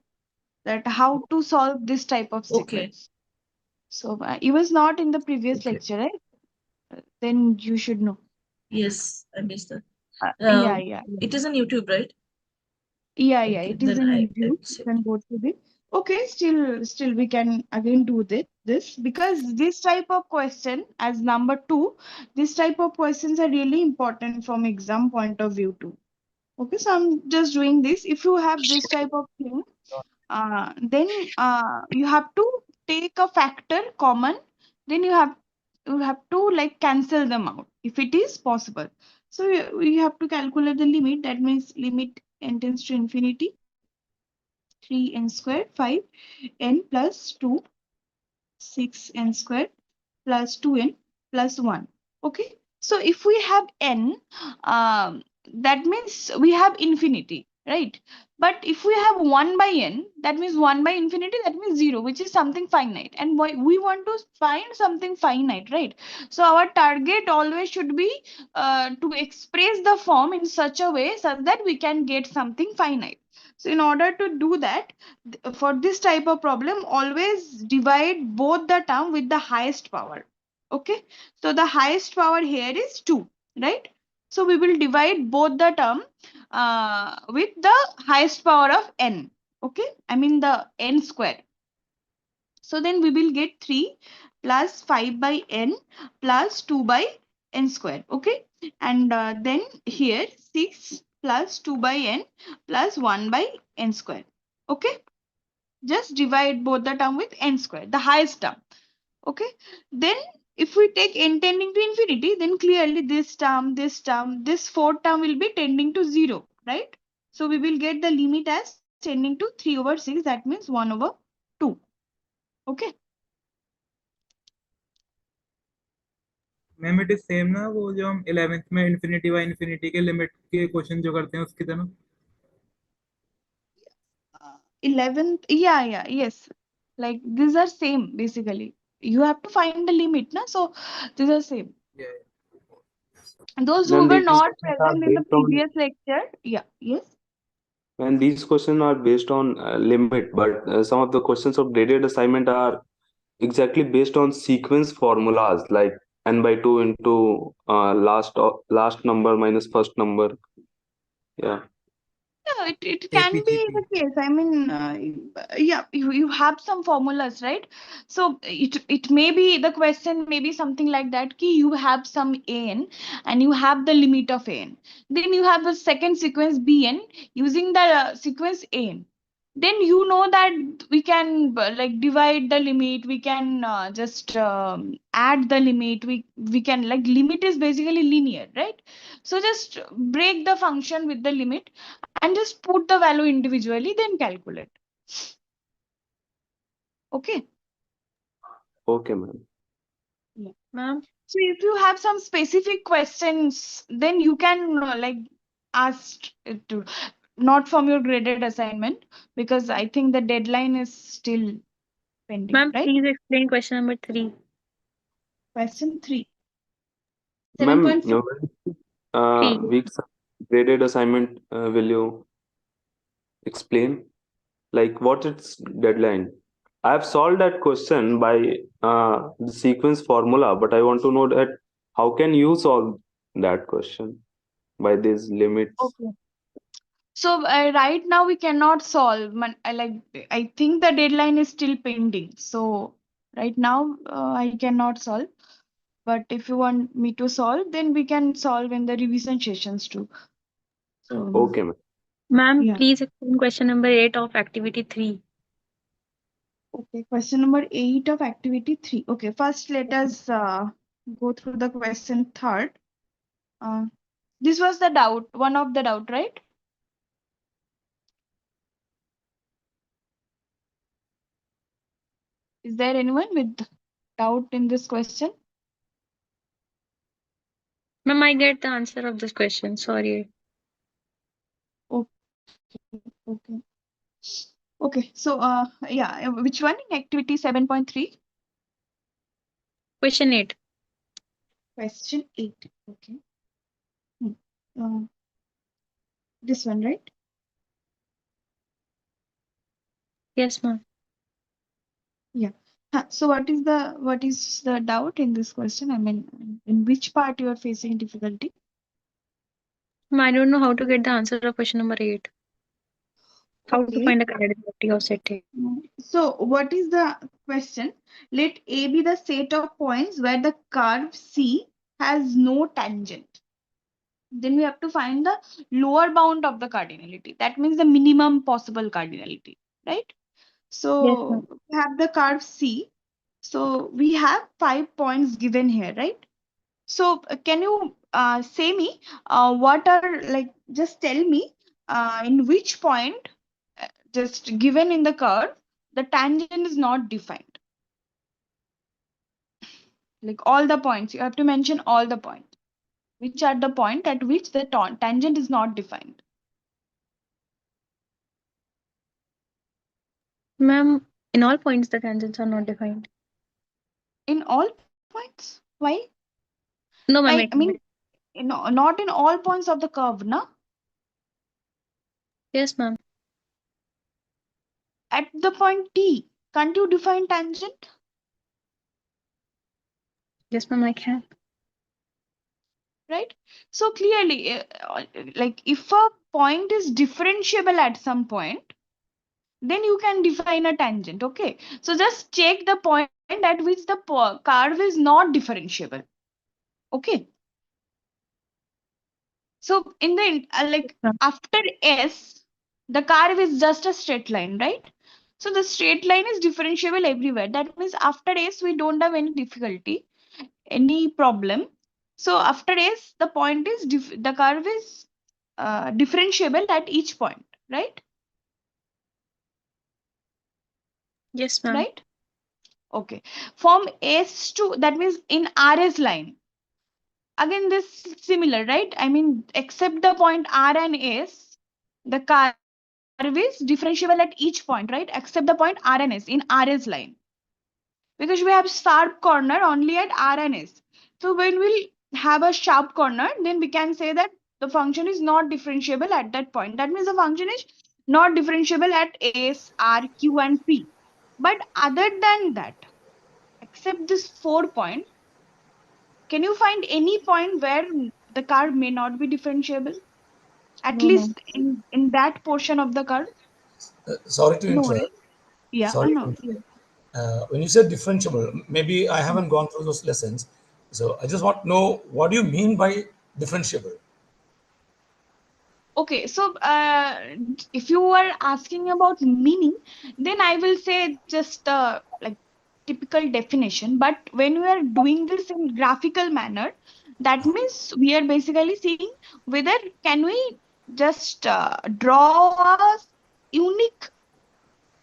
that how to solve this type of sequence. So it was not in the previous lecture, right? Then you should know. Yes, I missed that. Yeah. It is on YouTube, right? Yeah, Okay, it is then in I YouTube. You can go through it. Okay, still we can again do this because this type of question as number 2, this type of questions are really important from exam point of view too. Okay, so I'm just doing this. If you have this type of thing, then you have to take a factor common, then you have to like cancel them out. if it is possible. So we have to calculate the limit. That means limit n tends to infinity, 3n squared 5 n plus 2, 6n squared plus 2n plus 1. Okay, so if we have n, that means we have infinity, right? But if we have 1 by n, that means 1 by infinity, that means 0, which is something finite. And we want to find something finite, right? So our target always should be to express the form in such a way such that we can get something finite. So in order to do that, for this type of problem, always divide both the term with the highest power. Okay, so the highest power here is 2, right? So we will divide both the term with the highest power of n. Okay, I mean the n square. So then we will get 3 plus 5 by n plus 2 by n square. Okay, and then here 6 plus 2 by n plus 1 by n square. Okay, just divide both the term with n square, the highest term. Okay, then if we take n tending to infinity, then clearly this term, this fourth term will be tending to 0, right? So we will get the limit as tending to 3 over 6, that means 1 over 2. Okay. Ma'am it is same ना, वो जो हम 11th में infinity by infinity के limit के question जो करते हैं उसकी तरह। 11th, yes, like these are same basically. You have to find the limit, na? So these are same. Yeah. Those who Then were these not questions are present in the based on, previous lecture, yes. and these questions are based on limit, but some of the questions of graded assignment are exactly based on sequence formulas like n by 2 into last number minus first number. Yeah. Yeah, it can be the case. I mean, yeah, you have some formulas, right? So it may be, the question may be something like that, ki you have some an and you have the limit of an. Then you have the second sequence bn using the sequence an. Then you know that we can like divide the limit, we can just add the limit, we can, like, limit is basically linear, right? So just break the function with the limit and just put the value individually, then calculate. Okay. Okay, ma'am. Yeah. Ma'am, so if you have some specific questions, then you can like ask it to, not from your graded assignment, because I think the deadline is still pending. Ma'am, right? please explain question number 3. Question 3. Ma'am, 7.4. weeks graded assignment, will you explain? Like what its deadline? I have solved that question by the sequence formula, but I want to know that how can you solve that question by these limits? Okay. So right now we cannot solve. I think the deadline is still pending. So right now I cannot solve. But if you want me to solve, then we can solve in the revision sessions too. So Okay, ma'am. Ma'am, yeah. please explain question number 8 of activity 3. Okay, question number 8 of activity 3. Okay, first let us go through the question third. This was the doubt, one of the doubt, right? Is there anyone with doubt in this question? Ma'am, I get the answer of this question. Sorry. Okay. Okay, so yeah, which one in activity 7.3? Question 8. Question 8. Okay. This one, right? Yes, ma'am. Yeah. So what is the doubt in this question? I mean, in which part you are facing difficulty? Ma'am, I don't know how to get the answer of question number 8. How to find the cardinality of set A. So what is the question? Let A be the set of points where the curve C has no tangent. Then we have to find the lower bound of the cardinality. That means the minimum possible cardinality, right? So we have the curve C. So we have 5 points given here, right? So can you say me what are, like, just tell me in which point just given in the curve the tangent is not defined? Like all the points, you have to mention all the points. Which are the point at which the tangent is not defined? Ma'am, in all points the tangents are not defined. In all points? Why? No, ma'am. I mean, not in all points of the curve, na? Yes, ma'am. At the point T, can't you define tangent? Yes, ma'am, I can. Right? So clearly, like if a point is differentiable at some point, then you can define a tangent. Okay. So just check the point at which the curve is not differentiable. Okay. So in the like after S, the curve is just a straight line, right? So the straight line is differentiable everywhere. That means after S, we don't have any difficulty, any problem. So after S, the point is the curve is differentiable at each point, right? Yes, ma'am. Right? Okay. From S to, that means in RS line. Again, this similar, right? I mean, except the point R and S, the curve is differentiable at each point, right? Except the point R and S in RS line. Because we have sharp corner only at R and S. So when we'll have a sharp corner, then we can say that the function is not differentiable at that point. That means the function is not differentiable at S, R, Q, and P. But other than that, except this 4 point, can you find any point where the curve may not be differentiable? At No, ma'am. least in that portion of the curve? Sorry to No, interrupt. right? Yeah, Sorry to no. interrupt. When you said differentiable, maybe I haven't gone through those lessons. So I just want to know, what do you mean by differentiable? Okay, so if you were asking about meaning, then I will say just like typical definition. But when we are doing this in graphical manner, that means we are basically seeing whether can we just draw a unique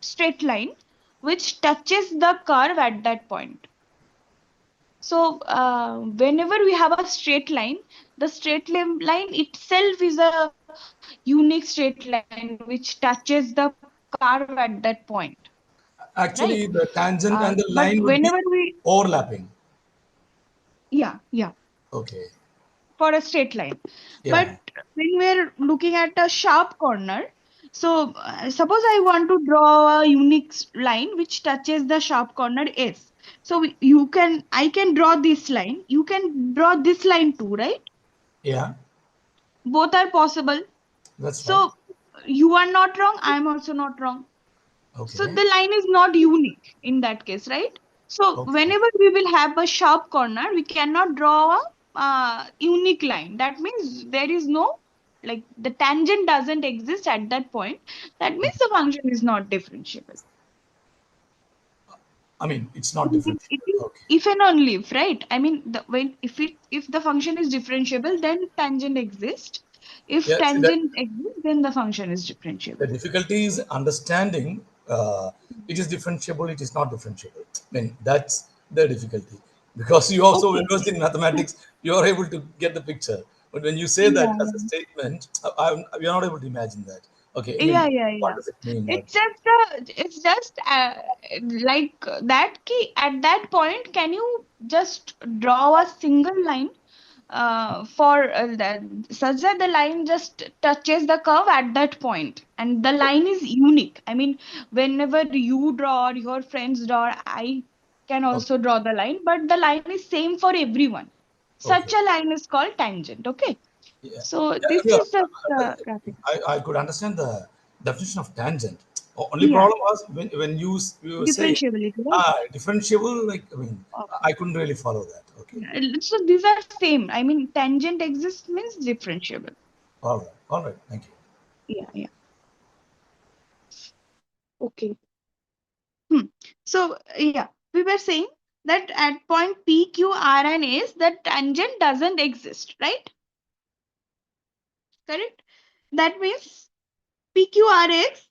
straight line which touches the curve at that point. So whenever we have a straight line, the straight line itself is a unique straight line which touches the curve at that point, right? Actually, the tangent and But the line whenever would be we, overlapping. yeah, Okay. for a straight line. But Yeah. when we're looking at a sharp corner, so suppose I want to draw a unique line which touches the sharp corner S. So I can draw this line. You can draw this line too, right? Yeah, Both are possible. that's right. So you are not wrong. I am also not wrong. So Okay. the line is not unique in that case, right? So Okay. whenever we will have a sharp corner, we cannot draw a unique line. That means there is no, like the tangent doesn't exist at that point. That means the function is not differentiable. I mean, it's not It differentiable. is Okay. if and only if, right? I mean, if the function is differentiable, then tangent exists. If Yeah, see that tangent exists, then the function is the differentiable. difficulty is understanding it is differentiable, it is not differentiable. I mean, that's the difficulty. Because you also Okay. versed in mathematics, you are able to get the picture. But when you say that Yeah. as a statement, we are not able to imagine that. Okay, Yeah, anyway, yeah, what yeah. does it mean? It's just like that key at that point. Can you just draw a single line for that, such that the line just touches the curve at that point, and the line is unique. I mean, whenever you draw or your friends draw, I can Okay, also draw the line, but the line is same for everyone. Such okay. a line is called tangent. Okay, Yeah, so yeah, this yeah. is just graphic. I could understand the definition of tangent. Only Yeah, problem was when you say differentiability, right? differentiable, like, I mean, I couldn't really follow that. Okay. Yeah, so these are same. I mean, tangent exists means differentiable. All right. All right. Thank you. Yeah, yeah. Okay. Hmm. So yeah, we were saying that at point P, Q, R, and S, the tangent doesn't exist, right? Correct? That means P, Q, R, S,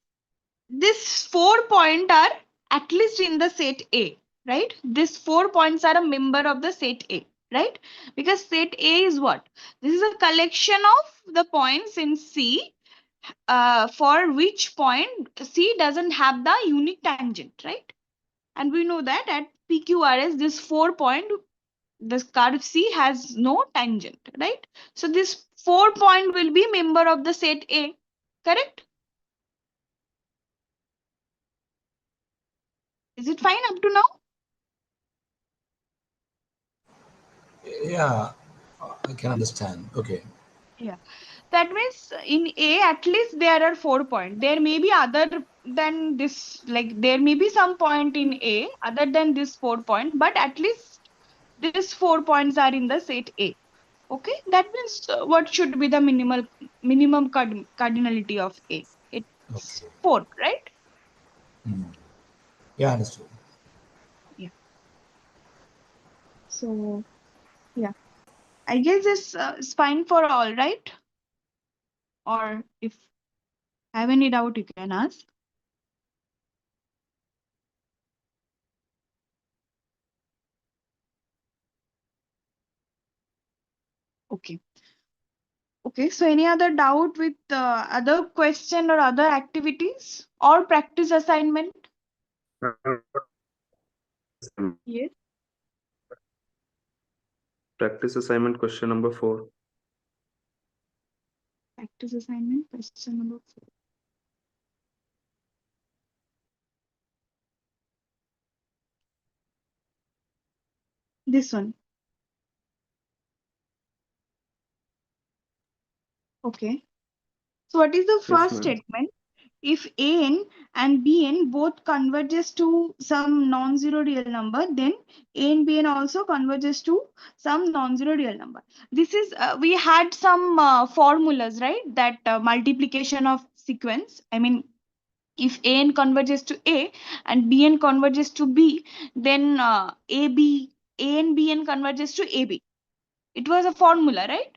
these 4 points are at least in the set A, right? These 4 points are a member of the set A, right? Because set A is what? This is a collection of the points in C for which point C doesn't have the unique tangent, right? And we know that at PQRS, this 4 point, this curve C has no tangent, right? So this 4 point will be member of the set A, correct? Is it fine up to now? Yeah, I can understand. Okay. Yeah. That means in A, at least there are 4 points. There may be other than this, like there may be some point in A other than this 4 point, but at least these 4 points are in the set A. Okay, that means what should be the minimum cardinality of A? It's 4, right? Yeah, understood. Yeah. So yeah, I guess this is fine for all, right? Or if have any doubt, you can ask. Okay. Okay, so any other doubt with other question or other activities or practice assignment? Yes. Practice assignment question number 4. Practice assignment question number 4. This one. Okay. So what is the Yes, first ma'am. statement? If an and bn both converges to some non-zero real number, then a and bn also converges to some non-zero real number. This is we had some formulas, right? That multiplication of sequence. I mean, if an converges to a and bn converges to b, then a and bn converges to ab. It was a formula, right?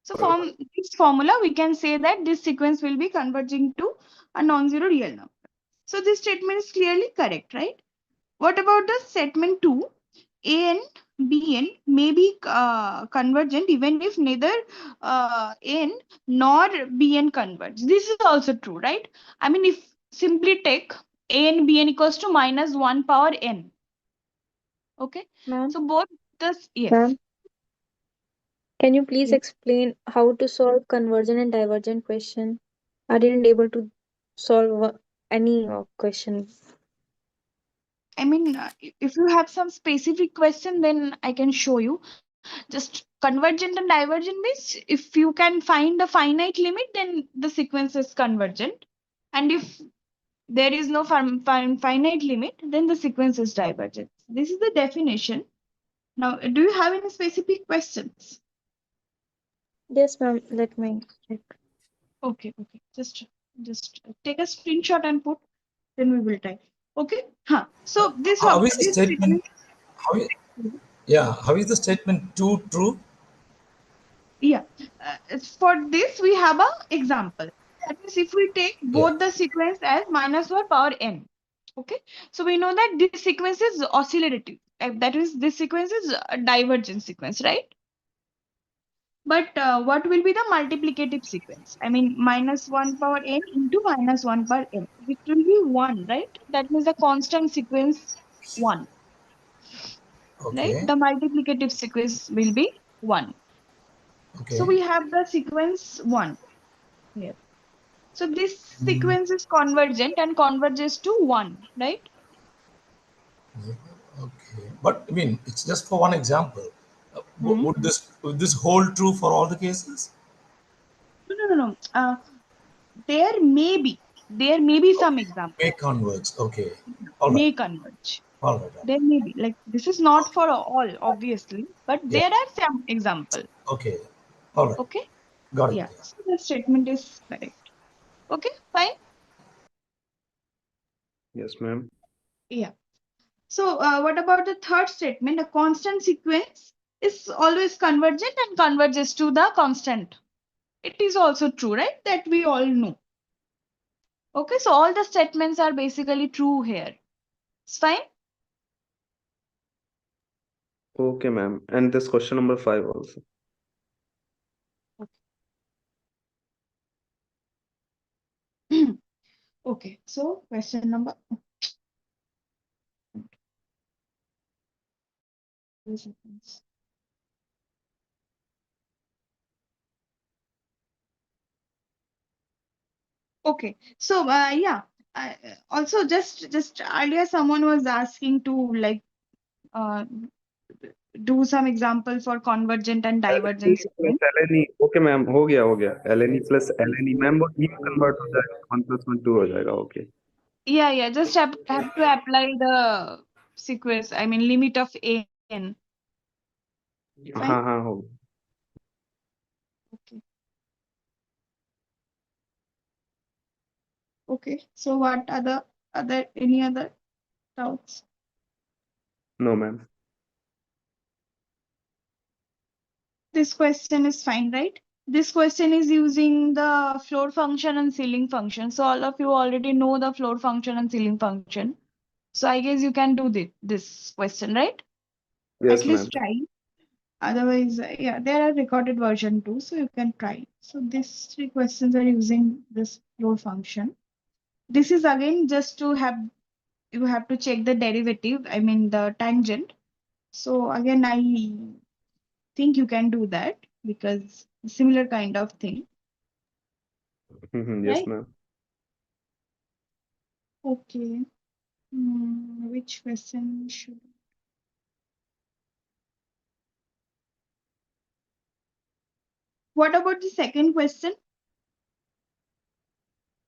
So from this formula, we can say that this sequence will be converging to a non-zero real number. So this statement is clearly correct, right? What about the statement 2? A and Bn may be convergent even if neither N nor Bn converge. This is also true, right? I mean, if simply take A and Bn equals to minus 1 power n. Okay. Ma'am. So both this, yes. Ma'am, can you please Yes. explain how to solve convergent and divergent question? I didn't able to solve any question. I mean, if you have some specific question, then I can show you. Just convergent and divergent means if you can find a finite limit, then the sequence is convergent. And if there is no finite limit, then the sequence is divergent. This is the definition. Now, do you have any specific questions? Yes, ma'am. Let me check. Okay. Just take a screenshot and put, then we will type. Okay. Huh. So this How is the this statement? How is the statement 2 true? Yeah. For this, we have an example. That means if we take both the sequence as minus 1 power n. Okay. So we know that this sequence is oscillative. That is, this sequence is a divergent sequence, right? But what will be the multiplicative sequence? I mean, minus 1 power n into minus 1 power n, which will be 1, right? That means the constant sequence 1. Right? Okay. The multiplicative sequence will be 1. Okay. So we have the sequence 1 here. So this sequence is convergent and converges to 1, right? Okay. But I mean, it's just for one example. Would this hold true for all the cases? No. There may be some example. May converge. Okay. May converge. All right. There may be, like, this is not for all, obviously, but Yeah. there are some example. Okay. All right. Okay. Got it. Yeah. So the statement is correct. Okay. Fine. Yes, ma'am. Yeah. So what about the third statement? A constant sequence is always convergent and converges to the constant. It is also true, right? That we all know. Okay, so all the statements are basically true here. It's fine. Okay, ma'am. And this question number 5 also. Okay, so question number. Okay, so yeah. Also, just earlier, someone was asking to like uh, do some example for convergent and divergent sequence. LNE okay ma'am हो गया LNE plus LNE ma'am वो E convert हो जाएगा 1 + 1 2 हो जाएगा okay Yeah, just have to apply the sequence. I mean, limit of n. Fine. हाँ हो गया Okay. Okay. So what other any other doubts? No ma'am This question is fine, right? This question is using the floor function and ceiling function. So all of you already know the floor function and ceiling function. So I guess you can do this question, right? Yes, At least ma'am. try. Otherwise, yeah, there are recorded version too, so you can try. So these 3 questions are using this floor function. This is again just to have, you have to check the derivative, I mean the tangent. So again, I think you can do that because similar kind of thing. Yes, Right? ma'am. Okay. Which question should? What about the second question?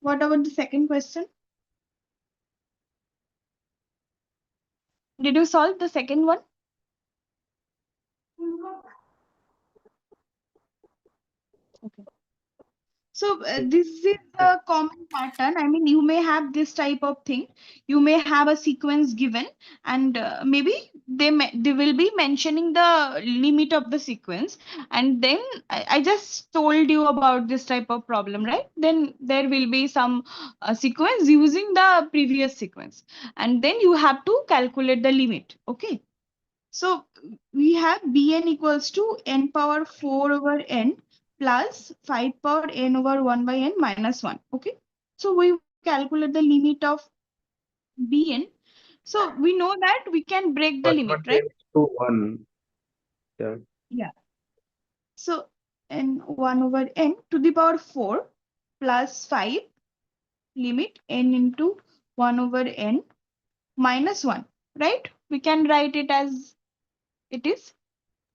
What about the second question? Did you solve the second one? Okay. So this is a common pattern. I mean, you may have this type of thing. You may have a sequence given, and maybe they will be mentioning the limit of the sequence. And then I just told you about this type of problem, right? Then there will be some sequence using the previous sequence, and then you have to calculate the limit. Okay. So we have Bn equals to n power 4 over n plus 5 power n over 1 by n minus 1. Okay. So we calculate the limit of Bn. So we know that we can break the limit, right? To 1. Yeah. Yeah. So n 1 over n to the power 4 plus 5 limit n into 1 over n minus 1, right? We can write it as it is.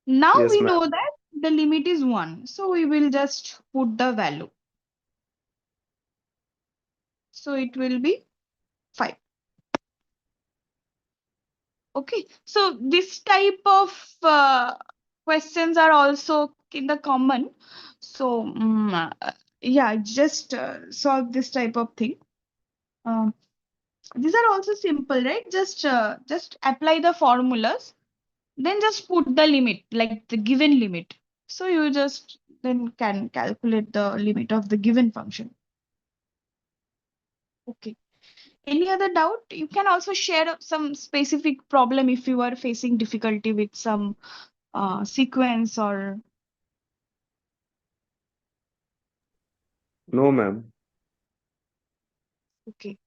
Now Yes, we ma'am. know that the limit is 1. So we will just put the value. So it will be 5. Okay. So this type of questions are also in the common. So yeah, just solve this type of thing. These are also simple, right? Just apply the formulas. Then just put the limit, like the given limit. So you just then can calculate the limit of the given function. Okay. Any other doubt? You can also share some specific problem if you are facing difficulty with some sequence or. No, ma'am. Okay.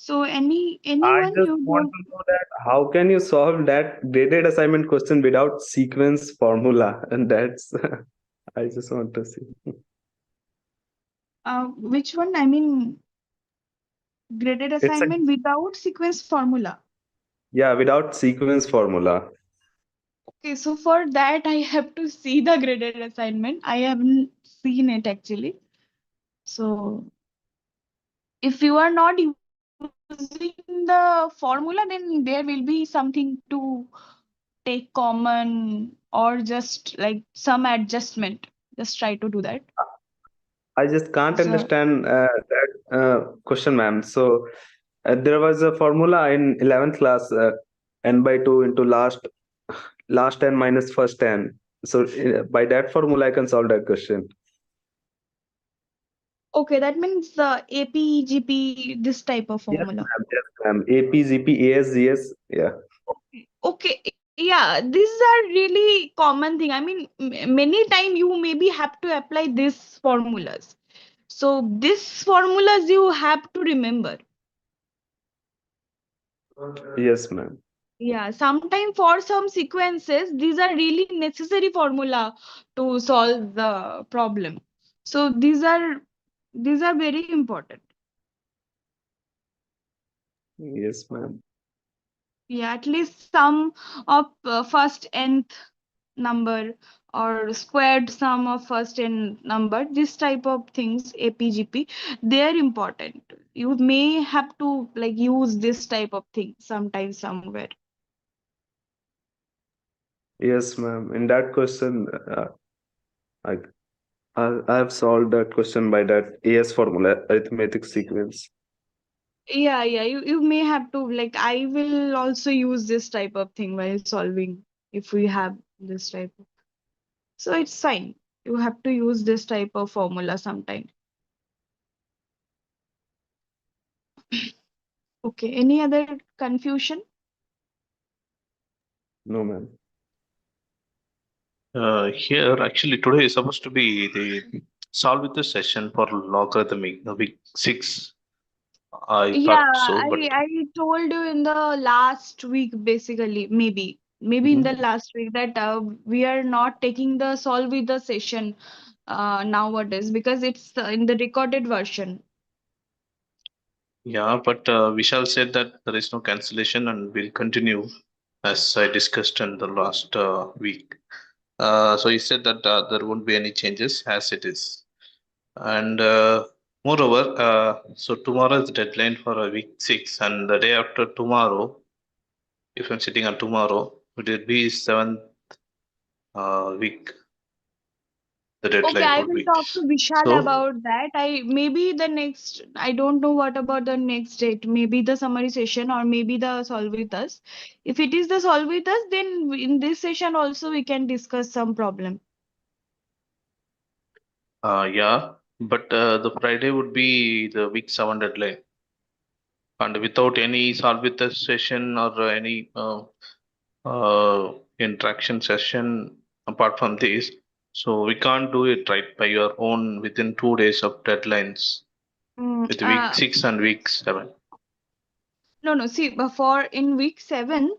So I anyone just you want know? to know that how can you solve that graded assignment question without sequence formula? And that's I just want to see. Which one? I mean, graded It's a assignment without sequence formula. yeah, without sequence formula. Okay, so for that I have to see the graded assignment. I haven't seen it actually. So if you are not using the formula, then there will be something to take common or just like some adjustment. Just try to do that. I just can't So, understand that question, ma'am. So there was a formula in 11th class. n by 2 into last n minus first n. So by that formula, I can solve that question. Okay, that means the AP, GP, this type of Yes, formula. ma'am. Yes, ma'am. AP, GP, AS, GS. Yeah. Okay, yeah, these are really common thing. I mean, many time you maybe have to apply these formulas. So these formulas you have to remember. Yes, ma'am. Yeah, sometime for some sequences, these are really necessary formula to solve the problem. So these are very important. Yes, ma'am. Yeah, at least sum of first nth number or squared sum of first n number, this type of things, APGP, they're important. You may have to like use this type of thing sometime somewhere. Yes, ma'am. In that question, I I have solved that question by that AS formula, arithmetic sequence. Yeah, you may have to like, I will also use this type of thing while solving if we have this type of. So it's fine. You have to use this type of formula sometime. Okay, any other confusion? No, ma'am. Here, actually, today is supposed to be the solve with the session for logarithmic, the week 6. I Yeah, thought so, but I told you in the last week, basically, maybe in the last week, that we are not taking the solve with the session nowadays because it's in the recorded version. yeah, but Vishal said that there is no cancellation and we'll continue as I discussed in the last week. So he said that there won't be any changes as it is. And moreover, so tomorrow is the deadline for week 6, and the day after tomorrow, if I'm sitting on tomorrow, it will be 7th week, the Okay, deadline I would will be. talk to Vishal So, about that. Maybe the next, I don't know what about the next date. Maybe the summary session or maybe the solve with us. If it is the solve with us, then in this session also we can discuss some problem. yeah, but the Friday would be the week 7 deadline. And without any solve with the session or any interaction session apart from this, so we can't do it right by your own within 2 days of deadlines Mm, with week 6 and week 7. No. See, for in week 7,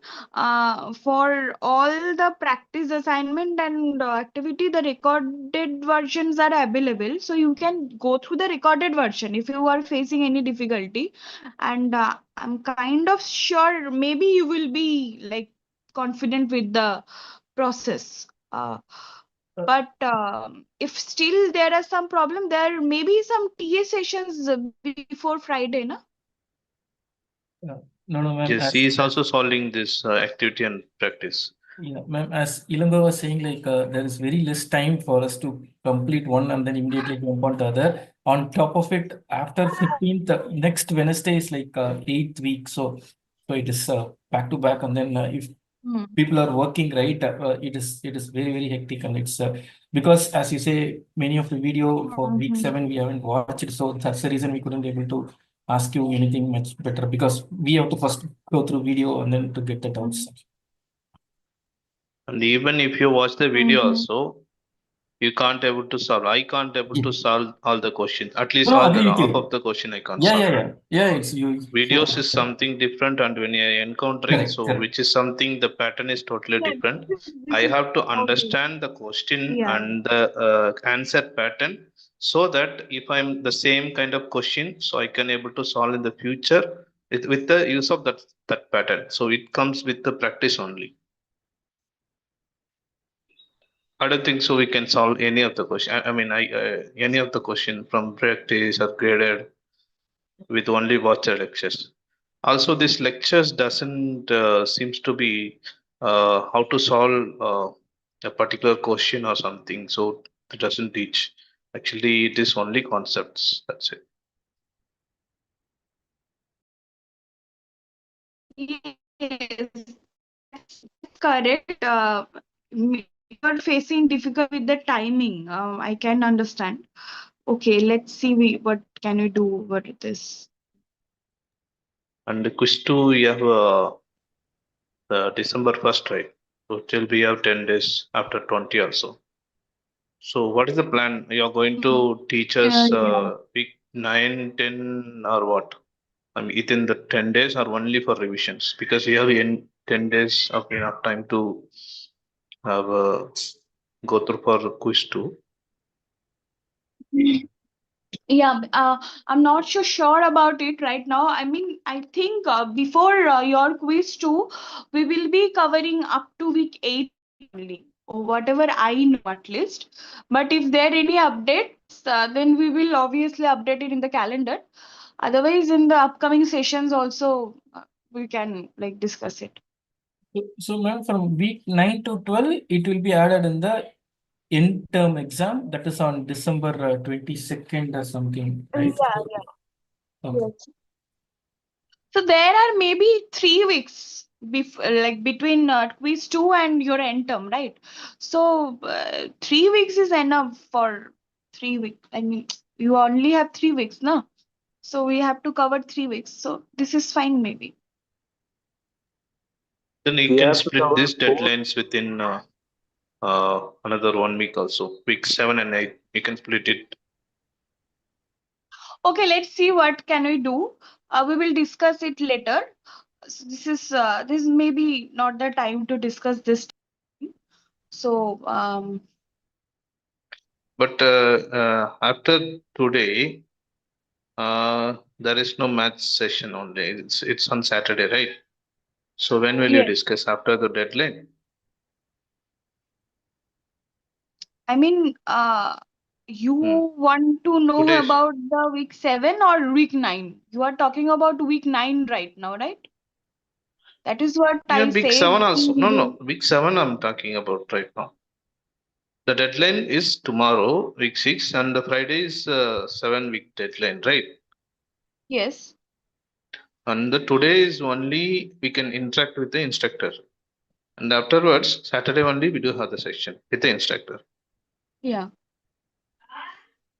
for all the practice assignment and activity, the recorded versions are available. So you can go through the recorded version if you are facing any difficulty. And I'm kind of sure maybe you will be like confident with the process. But if still there are some problem, there may be some TA sessions before Friday, na? No, ma'am. Yes, he is also solving this activity and practice. Yeah, ma'am, as Ilango was saying, like there is very less time for us to complete one and then immediately jump on the other. On top of it, after 15th, next Wednesday is like 8th week. So it is back to back. And then if people are working, right, it is very, very hectic. And it's because, as you say, many of the video for week 7 we haven't watched. So that's the reason we couldn't able to ask you anything much better, because we have to first go through video and then to get the doubts. And even if you watch the video also, you can't able to solve. I can't able to solve all the questions. At least No, all agree with half you. of the question I can't Yeah, solve. It's you. Videos is something different, and when you're encountering, so Correct. which is something the pattern is totally Yeah, different. this I is have to okay. understand the question Yeah. and the answer pattern, so that if I'm the same kind of question, so I can able to solve in the future with the use of that pattern. So it comes with the practice only. I don't think so. We can solve any of the question. I mean, any of the question from practice or graded with only watch lectures. Also, this lectures doesn't seems to be how to solve a particular question or something. So it doesn't teach. Actually, it is only concepts. That's it. Yes, That's correct. You are facing difficulty with the timing. I can understand. Okay, let's see what can we do with this. And the quiz 2, we have December 1st, right? So till we have 10 days after 20 also. So what is the plan? You're going to teach us Yeah. week 9, 10 or what? I mean, within the 10 days or only for revisions? Because we have in 10 days of enough time to have go through for quiz 2. Yeah, I'm not so sure about it right now. I mean, I think before your quiz too, we will be covering up to week 8 only, or whatever I know at least. But if there are any updates, then we will obviously update it in the calendar. Otherwise, in the upcoming sessions also, we can like discuss it. So, ma'am, from week 9 to 12, it will be added in the end term exam, that is on December 22nd or something, right? Yeah. Okay. Yes. So there are maybe 3 weeks like between quiz 2 and your end term, right? So 3 weeks is enough for 3 weeks. I mean, you only have 3 weeks, no? So we have to cover 3 weeks. So this is fine, maybe. Then you We can have to split cover these 4. deadlines within another 1 week also. Week 7 and 8, you can split it. Okay, let's see what can we do. We will discuss it later. So this is maybe not the time to discuss this. So But after today, there is no math session only. It's on Saturday, right? So when will you yes. discuss after the deadline? I mean, you want to know Today's. about the week 7 or week 9? You are talking about week 9 right now, right? That is what Yeah, I week said. 7 also. No, week 7 I'm talking about right now. The deadline is tomorrow, week 6, and the Friday is 7-week deadline, right? Yes. And the today is only we can interact with the instructor. And afterwards, Saturday only we do have the section with the instructor. Yeah.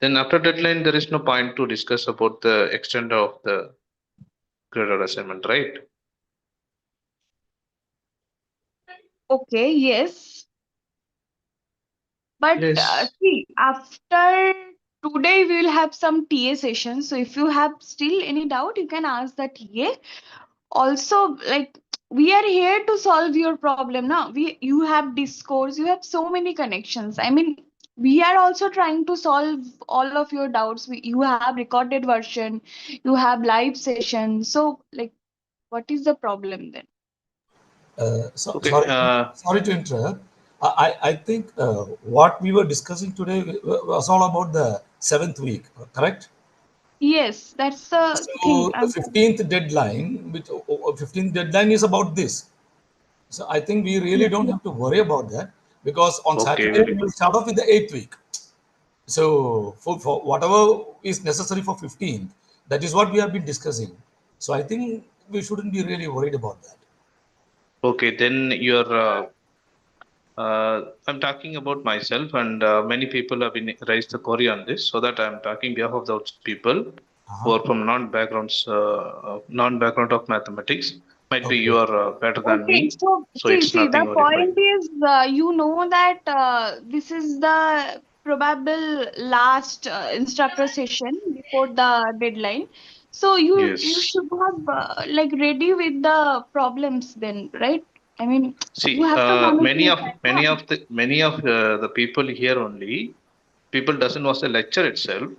Then after deadline, there is no point to discuss about the extent of the graded assignment, right? Okay, yes. But Yes. see, after today we will have some TA sessions. So if you have still any doubt, you can ask the TA. Also, like, we are here to solve your problem now. You have discourse, you have so many connections. I mean, we are also trying to solve all of your doubts. You have recorded version, you have live session. So like, what is the problem then? Okay. Sorry to interrupt. I think what we were discussing today was all about the 7th week, correct? Yes, that's the thing. So the 15th deadline, 15th deadline is about this. So I think we really don't have to worry about that, because on Saturday we will start off with the 8th week. So for whatever is necessary for 15th, that is what we have been discussing. So I think we shouldn't be really worried about that. Okay, then I'm talking about myself, and many people have been raised the query on this, so that I'm talking behalf of those people who are from non-background of mathematics. Might be you are better than Okay, me, so so it's see, the nothing very fine. point is, you know that this is the probable last instructor session before the deadline. So you Yes. should have like ready with the problems then, right? I mean, you See, have to many manipulate of that. the people here only, people doesn't watch the lecture itself.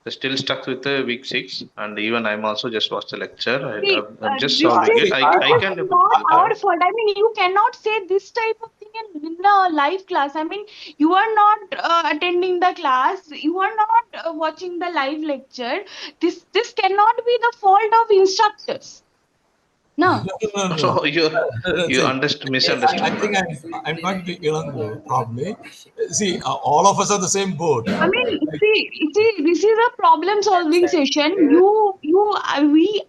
They're still stuck with the week 6, and even I'm also just watched the lecture. See, I'm just this solving it. is I this can is able to not do our that. fault. I mean, you cannot say this type of thing in the live class. I mean, you are not attending the class. You are not watching the live lecture. This cannot be the fault of instructors. No. No. So you See, misunderstood. I think I'm talking to Ilango probably. See, all of us are the same boat. I mean, see, this is a problem-solving session.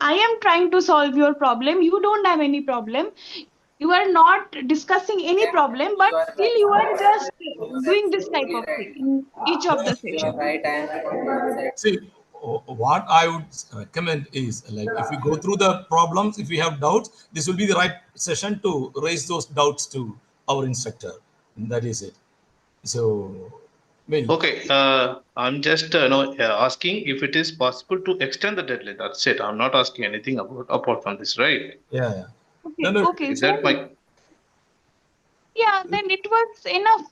I am trying to solve your problem. You don't have any problem. You are not discussing any problem, but still you are just doing this type of thing in each of the sessions. See, what I would recommend is like if we go through the problems, if we have doubts, this will be the right session to raise those doubts to our instructor. And that is it. So, well, Okay, I'm just asking if it is possible to extend the deadline. That's it. I'm not asking anything about apart from this, right? yeah. Okay, No, okay. Is So that my yeah, then it was enough.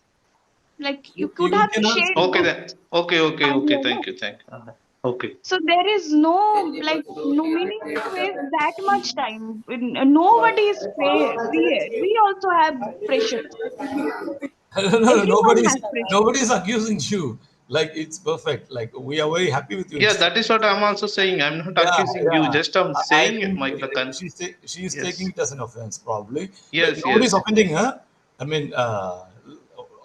Like you could you have can shared also. okay then? Okay. earlier, no? Thank you. Okay. So there is no meaning to waste that much time. Nobody is free. We also have pressures. No, Everyone has pressure. nobody is accusing you. Like it's perfect. Like we are very happy with you, Yeah, that instructor. is what I'm also saying. I'm not Yeah, accusing you. yeah. Just I'm I saying think my she's taking yes, it as an offense, probably. Like yes, nobody's yes. offending her. I mean,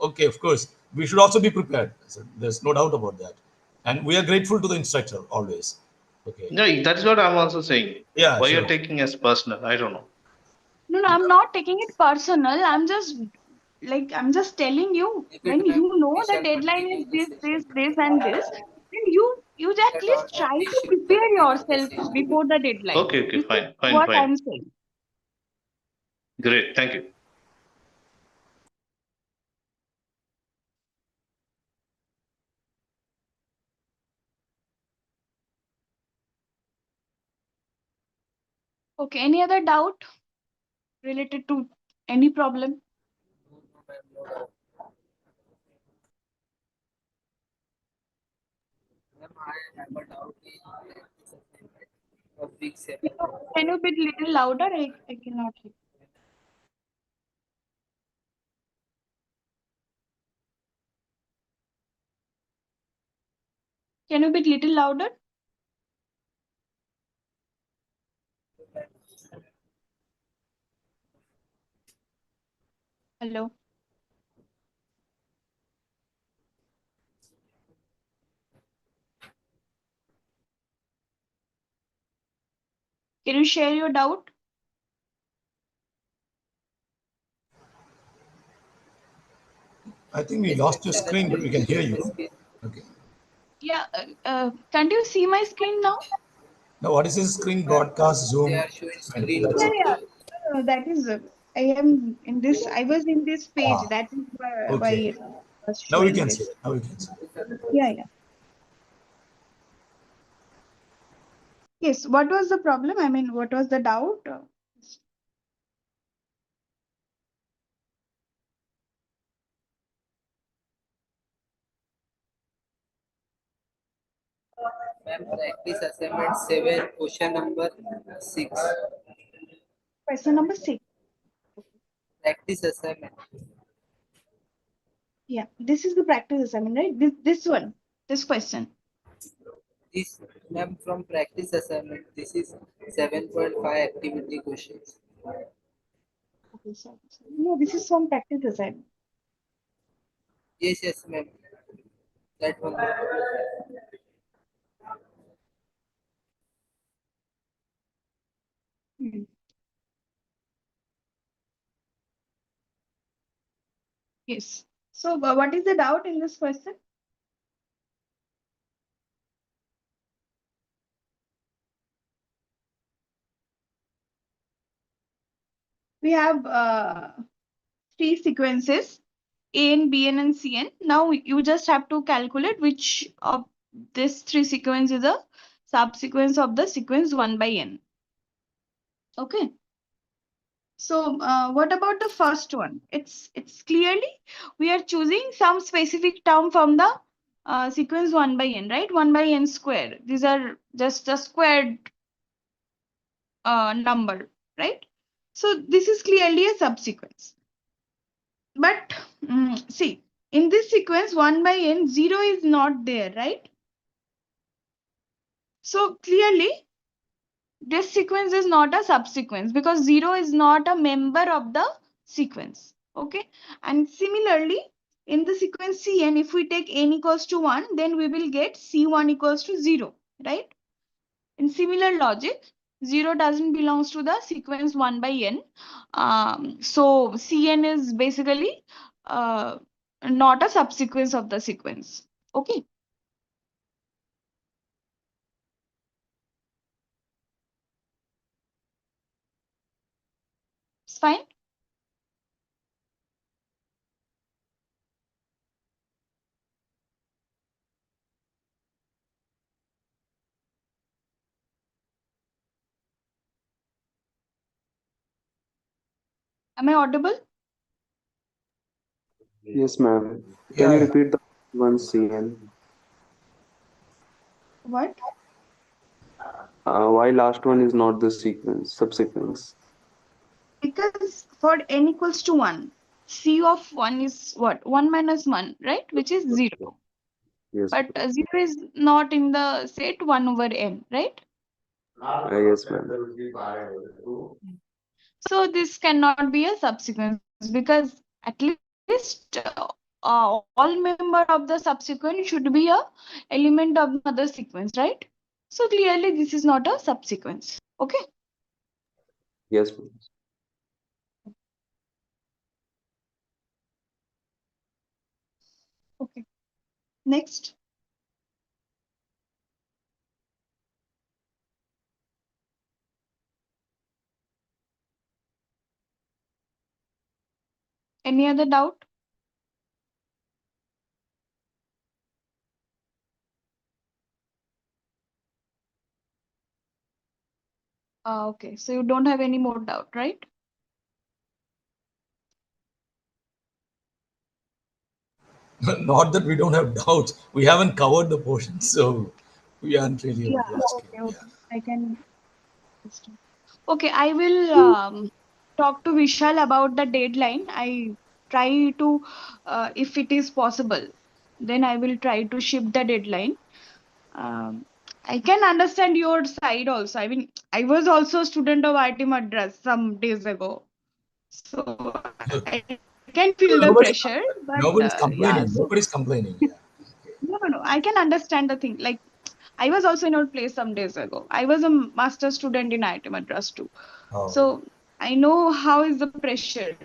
okay, of course, we should also be prepared. So there's no doubt about that, and we are grateful to the instructor always. Okay. No, that is what I'm also saying. Yeah, Why you're sure. taking as personal? I don't know. No, I'm not taking it personal. I'm just telling you when you know the deadline is this, and this, then you at least try to prepare yourself before the deadline. Okay, This is fine. what I'm saying. Great, thank you. Okay, any other doubt related to any problem? Can you be little louder? I cannot hear. Can you be little louder? Hello. Can you share your doubt? I think we lost your screen, but we can hear you. Okay. Yeah. Can't you see my screen now? Now, what is this screen broadcast Zoom? That's Yeah. That is. I am in this. I was in this page. Ah, That is why okay. it was Now we showing can see this. it. Now we can see. Yeah. Yes. What was the problem? I mean, what was the doubt? Ma'am, practice assignment 7, question number 6. Question number 6. Practice assignment. Yeah. This is the practice assignment, right? This one. This question. This, ma'am, from practice assignment, this is 7.5 activity questions. Okay, so no, this is from practice assignment. Yes, ma'am. That one. Yes. So, what is the doubt in this question? We have 3 sequences, AN, BN, and CN. Now you just have to calculate which of these 3 sequence is a subsequence of the sequence 1 by n. Okay. So what about the first one? It's clearly we are choosing some specific term from the sequence 1 by n, right? 1 by n square. These are just the squared number, right? So this is clearly a subsequence. But see, in this sequence 1 by n, 0 is not there, right? So clearly this sequence is not a subsequence because 0 is not a member of the sequence. Okay. And similarly, in the sequence Cn, if we take n equals to 1, then we will get C1 equals to 0, right? In similar logic, 0 doesn't belongs to the sequence 1 by n. So Cn is basically not a subsequence of the sequence. Okay. It's fine. Am I audible? Yes, ma'am. Can Yeah, you yeah. repeat the one CN? What? Why last one is not the sequence, subsequence? Because for n equals to 1, C of 1 is what? 1 minus 1, right? Which is 0. Yes, But 0 is not in the set 1 over n, right? yes, ma'am. So this cannot be a subsequence because at least all member of the subsequent should be a element of another sequence, right? So clearly this is not a subsequence. Okay. Yes, ma'am. Okay. Next. Any other doubt? Okay, so you don't have any more doubt, right? Not that we don't have doubts. We haven't covered the portion, so we aren't really able to ask you. Okay. I can understand. Okay, I will talk to Vishal about the deadline. I try to, if it is possible, then I will try to shift the deadline. Um, I can understand your side also. I mean, I was also a student of IIT Madras some days ago, so I can feel the Nobody, pressure. But nobody's yeah, complaining. so Nobody's complaining. Yeah. no. I can understand the thing. Like I was also in your place some days ago. I was a master student in IIT Madras too, Oh. so I know how is the pressure.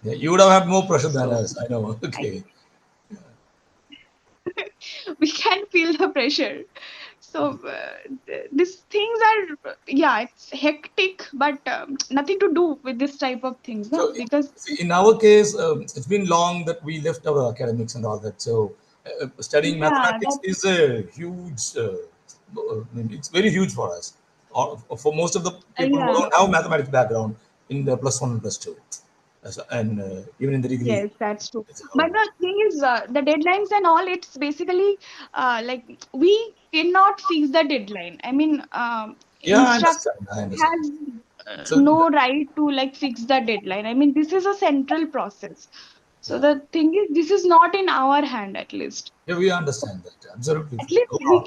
Yeah, you would have had more pressure than So us. I know. Okay. we can feel the pressure. So these things are, yeah, it's hectic, but nothing to do with this type of things, no? So, Because see, in our case, it's been long that we left our academics and all that. So, studying yeah, mathematics is a huge, I mean, it's very huge for us. Or for most of the people who yeah, don't have mathematics background in the plus one and plus two, and even in the degree. yes, that's true. But the thing is, the deadlines and all, it's basically like we cannot fix the deadline. I mean, Yeah, I instructor understand. I understand. has So, no right to like fix the deadline. I mean, this is a central process. So the thing is, this is not in our hand at least. yeah, we understand that. Absolutely. At least Go on.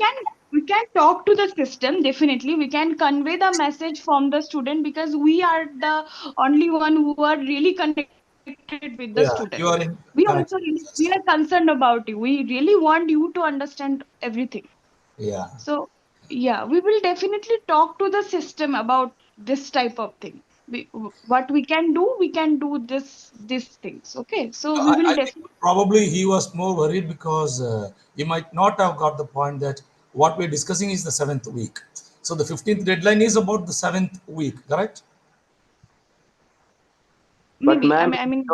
we can talk to the system. Definitely, we can convey the message from the student because we are the only one who are really connected with the Yeah, student. you are in We also connection. really, we are concerned about you. We really want you to understand everything. Yeah. So yeah, we will definitely talk to the system about this type of thing. What we can do these things. Okay, so No, we will I think definitely. probably he was more worried because he might not have got the point that what we're discussing is the seventh week. So the 15th deadline is about the seventh week, correct? But Maybe ma'am, I mean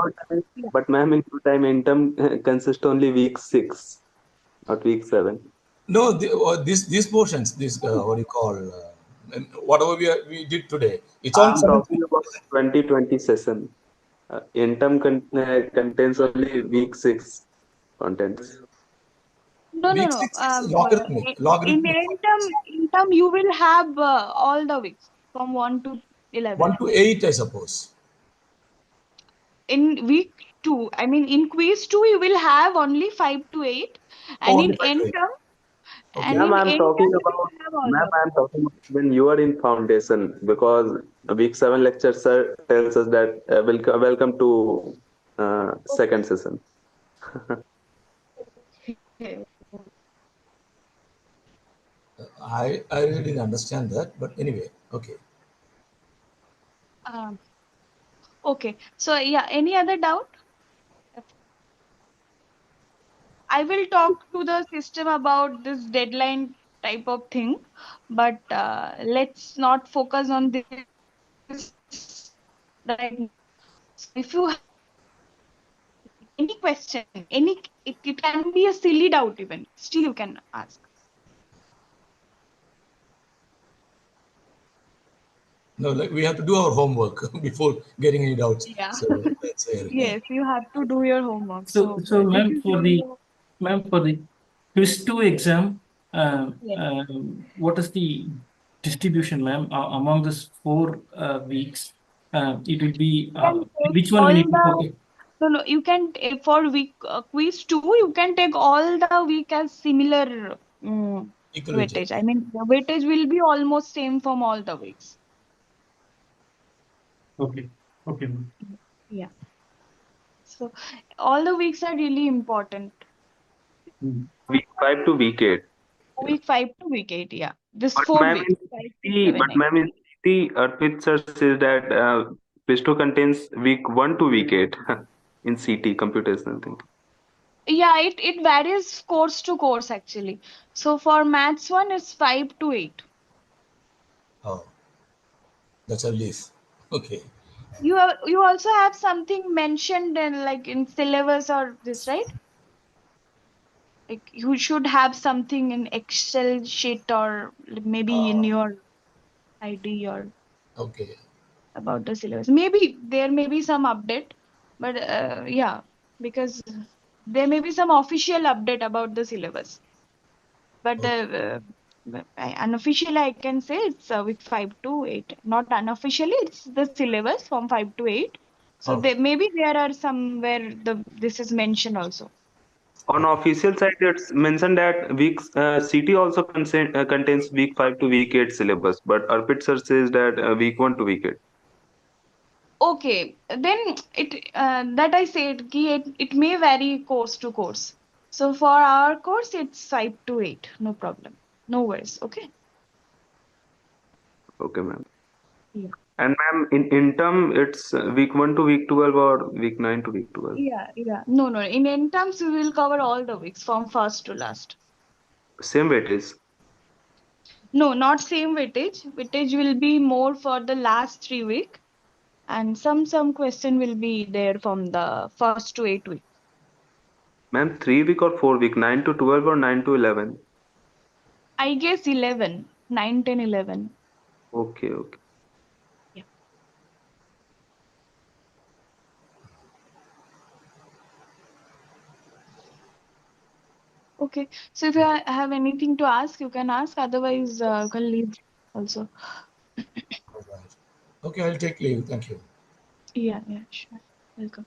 yeah. but ma'am, in your time in term consist only week 6, not week 7. No, these portions, this what do you call, whatever we did today, it's on I'm seventh talking week. about 2020 session. In term contains only week 6 contents. No, Week no. six is logarithmic In term, you will have all the weeks from 1 to 11. 1 to 8, I suppose. In week 2, I mean, in quiz 2, you will have only 5 to 8. Oh, And only 5 to 8. Okay. Ma'am, I'm talking you about, will have all ma'am, the I'm talking about when you are in foundation, because week 7 lecture sir tells us that welcome to second session. weeks. I really didn't understand that, but anyway, okay. Okay. So yeah, any other doubt? I will talk to the system about this deadline type of thing, but let's not focus on this right now. So if you have any question, it can be a silly doubt even, still you can ask. No, like we have to do our homework before getting any doubts. Yeah. So that's it. Yes, you have to do your homework. So, So this ma'am, is for the quiz 2 exam, yes. what is the distribution, ma'am, among these 4 weeks? It will be You can take which one we all need to the focus? no, you can for week quiz 2, you can take all the week as similar Equal weightage. weightage. I mean, the weightage will be almost same from all the weeks. Okay. Okay, ma'am. Yeah. So all the weeks are really important. Week 5 to week 8. Week 5 to week 8, yeah. This But 4 ma'am, weeks, 5, 6, 7, 8. in CT, Arpit sir says that quiz 2 contains week 1 to week 8 in CT, computational thinking. Yeah, it varies course to course actually. So for maths 1, it's 5 to 8. Oh, that's a relief. Okay. You also have something mentioned in like in syllabus or this, right? Like you should have something in Excel sheet or maybe in your ID or Okay. about the syllabus. Maybe there may be some update, but yeah, because there may be some official update about the syllabus. But unofficially, I can say it's week 5 to 8. Not unofficially, it's the syllabus from 5 to 8. So Okay. maybe there are somewhere this is mentioned also. On official site, it's mentioned that CT also contains week 5 to week 8 syllabus, but Arpit sir says that week 1 to week 8. Okay, then that I said it may vary course to course. So for our course, it's 5 to 8, no problem, no worries. Okay. Okay, ma'am. Yeah. And ma'am, in term, it's week 1 to week 12 or week 9 to week 12. Yeah. No. In terms, we will cover all the weeks from first to last. Same weightage. No, not same weightage. Weightage will be more for the last 3 weeks, and some question will be there from the first to 8 weeks. Ma'am, 3 week or 4 week, 9 to 12 or 9 to 11. I guess 11, 9, 10, 11. Okay. Yeah. Okay. So if you have anything to ask, you can ask. Otherwise, you can leave also. All right. Okay, I'll take leave. Thank you. Yeah, sure. Welcome.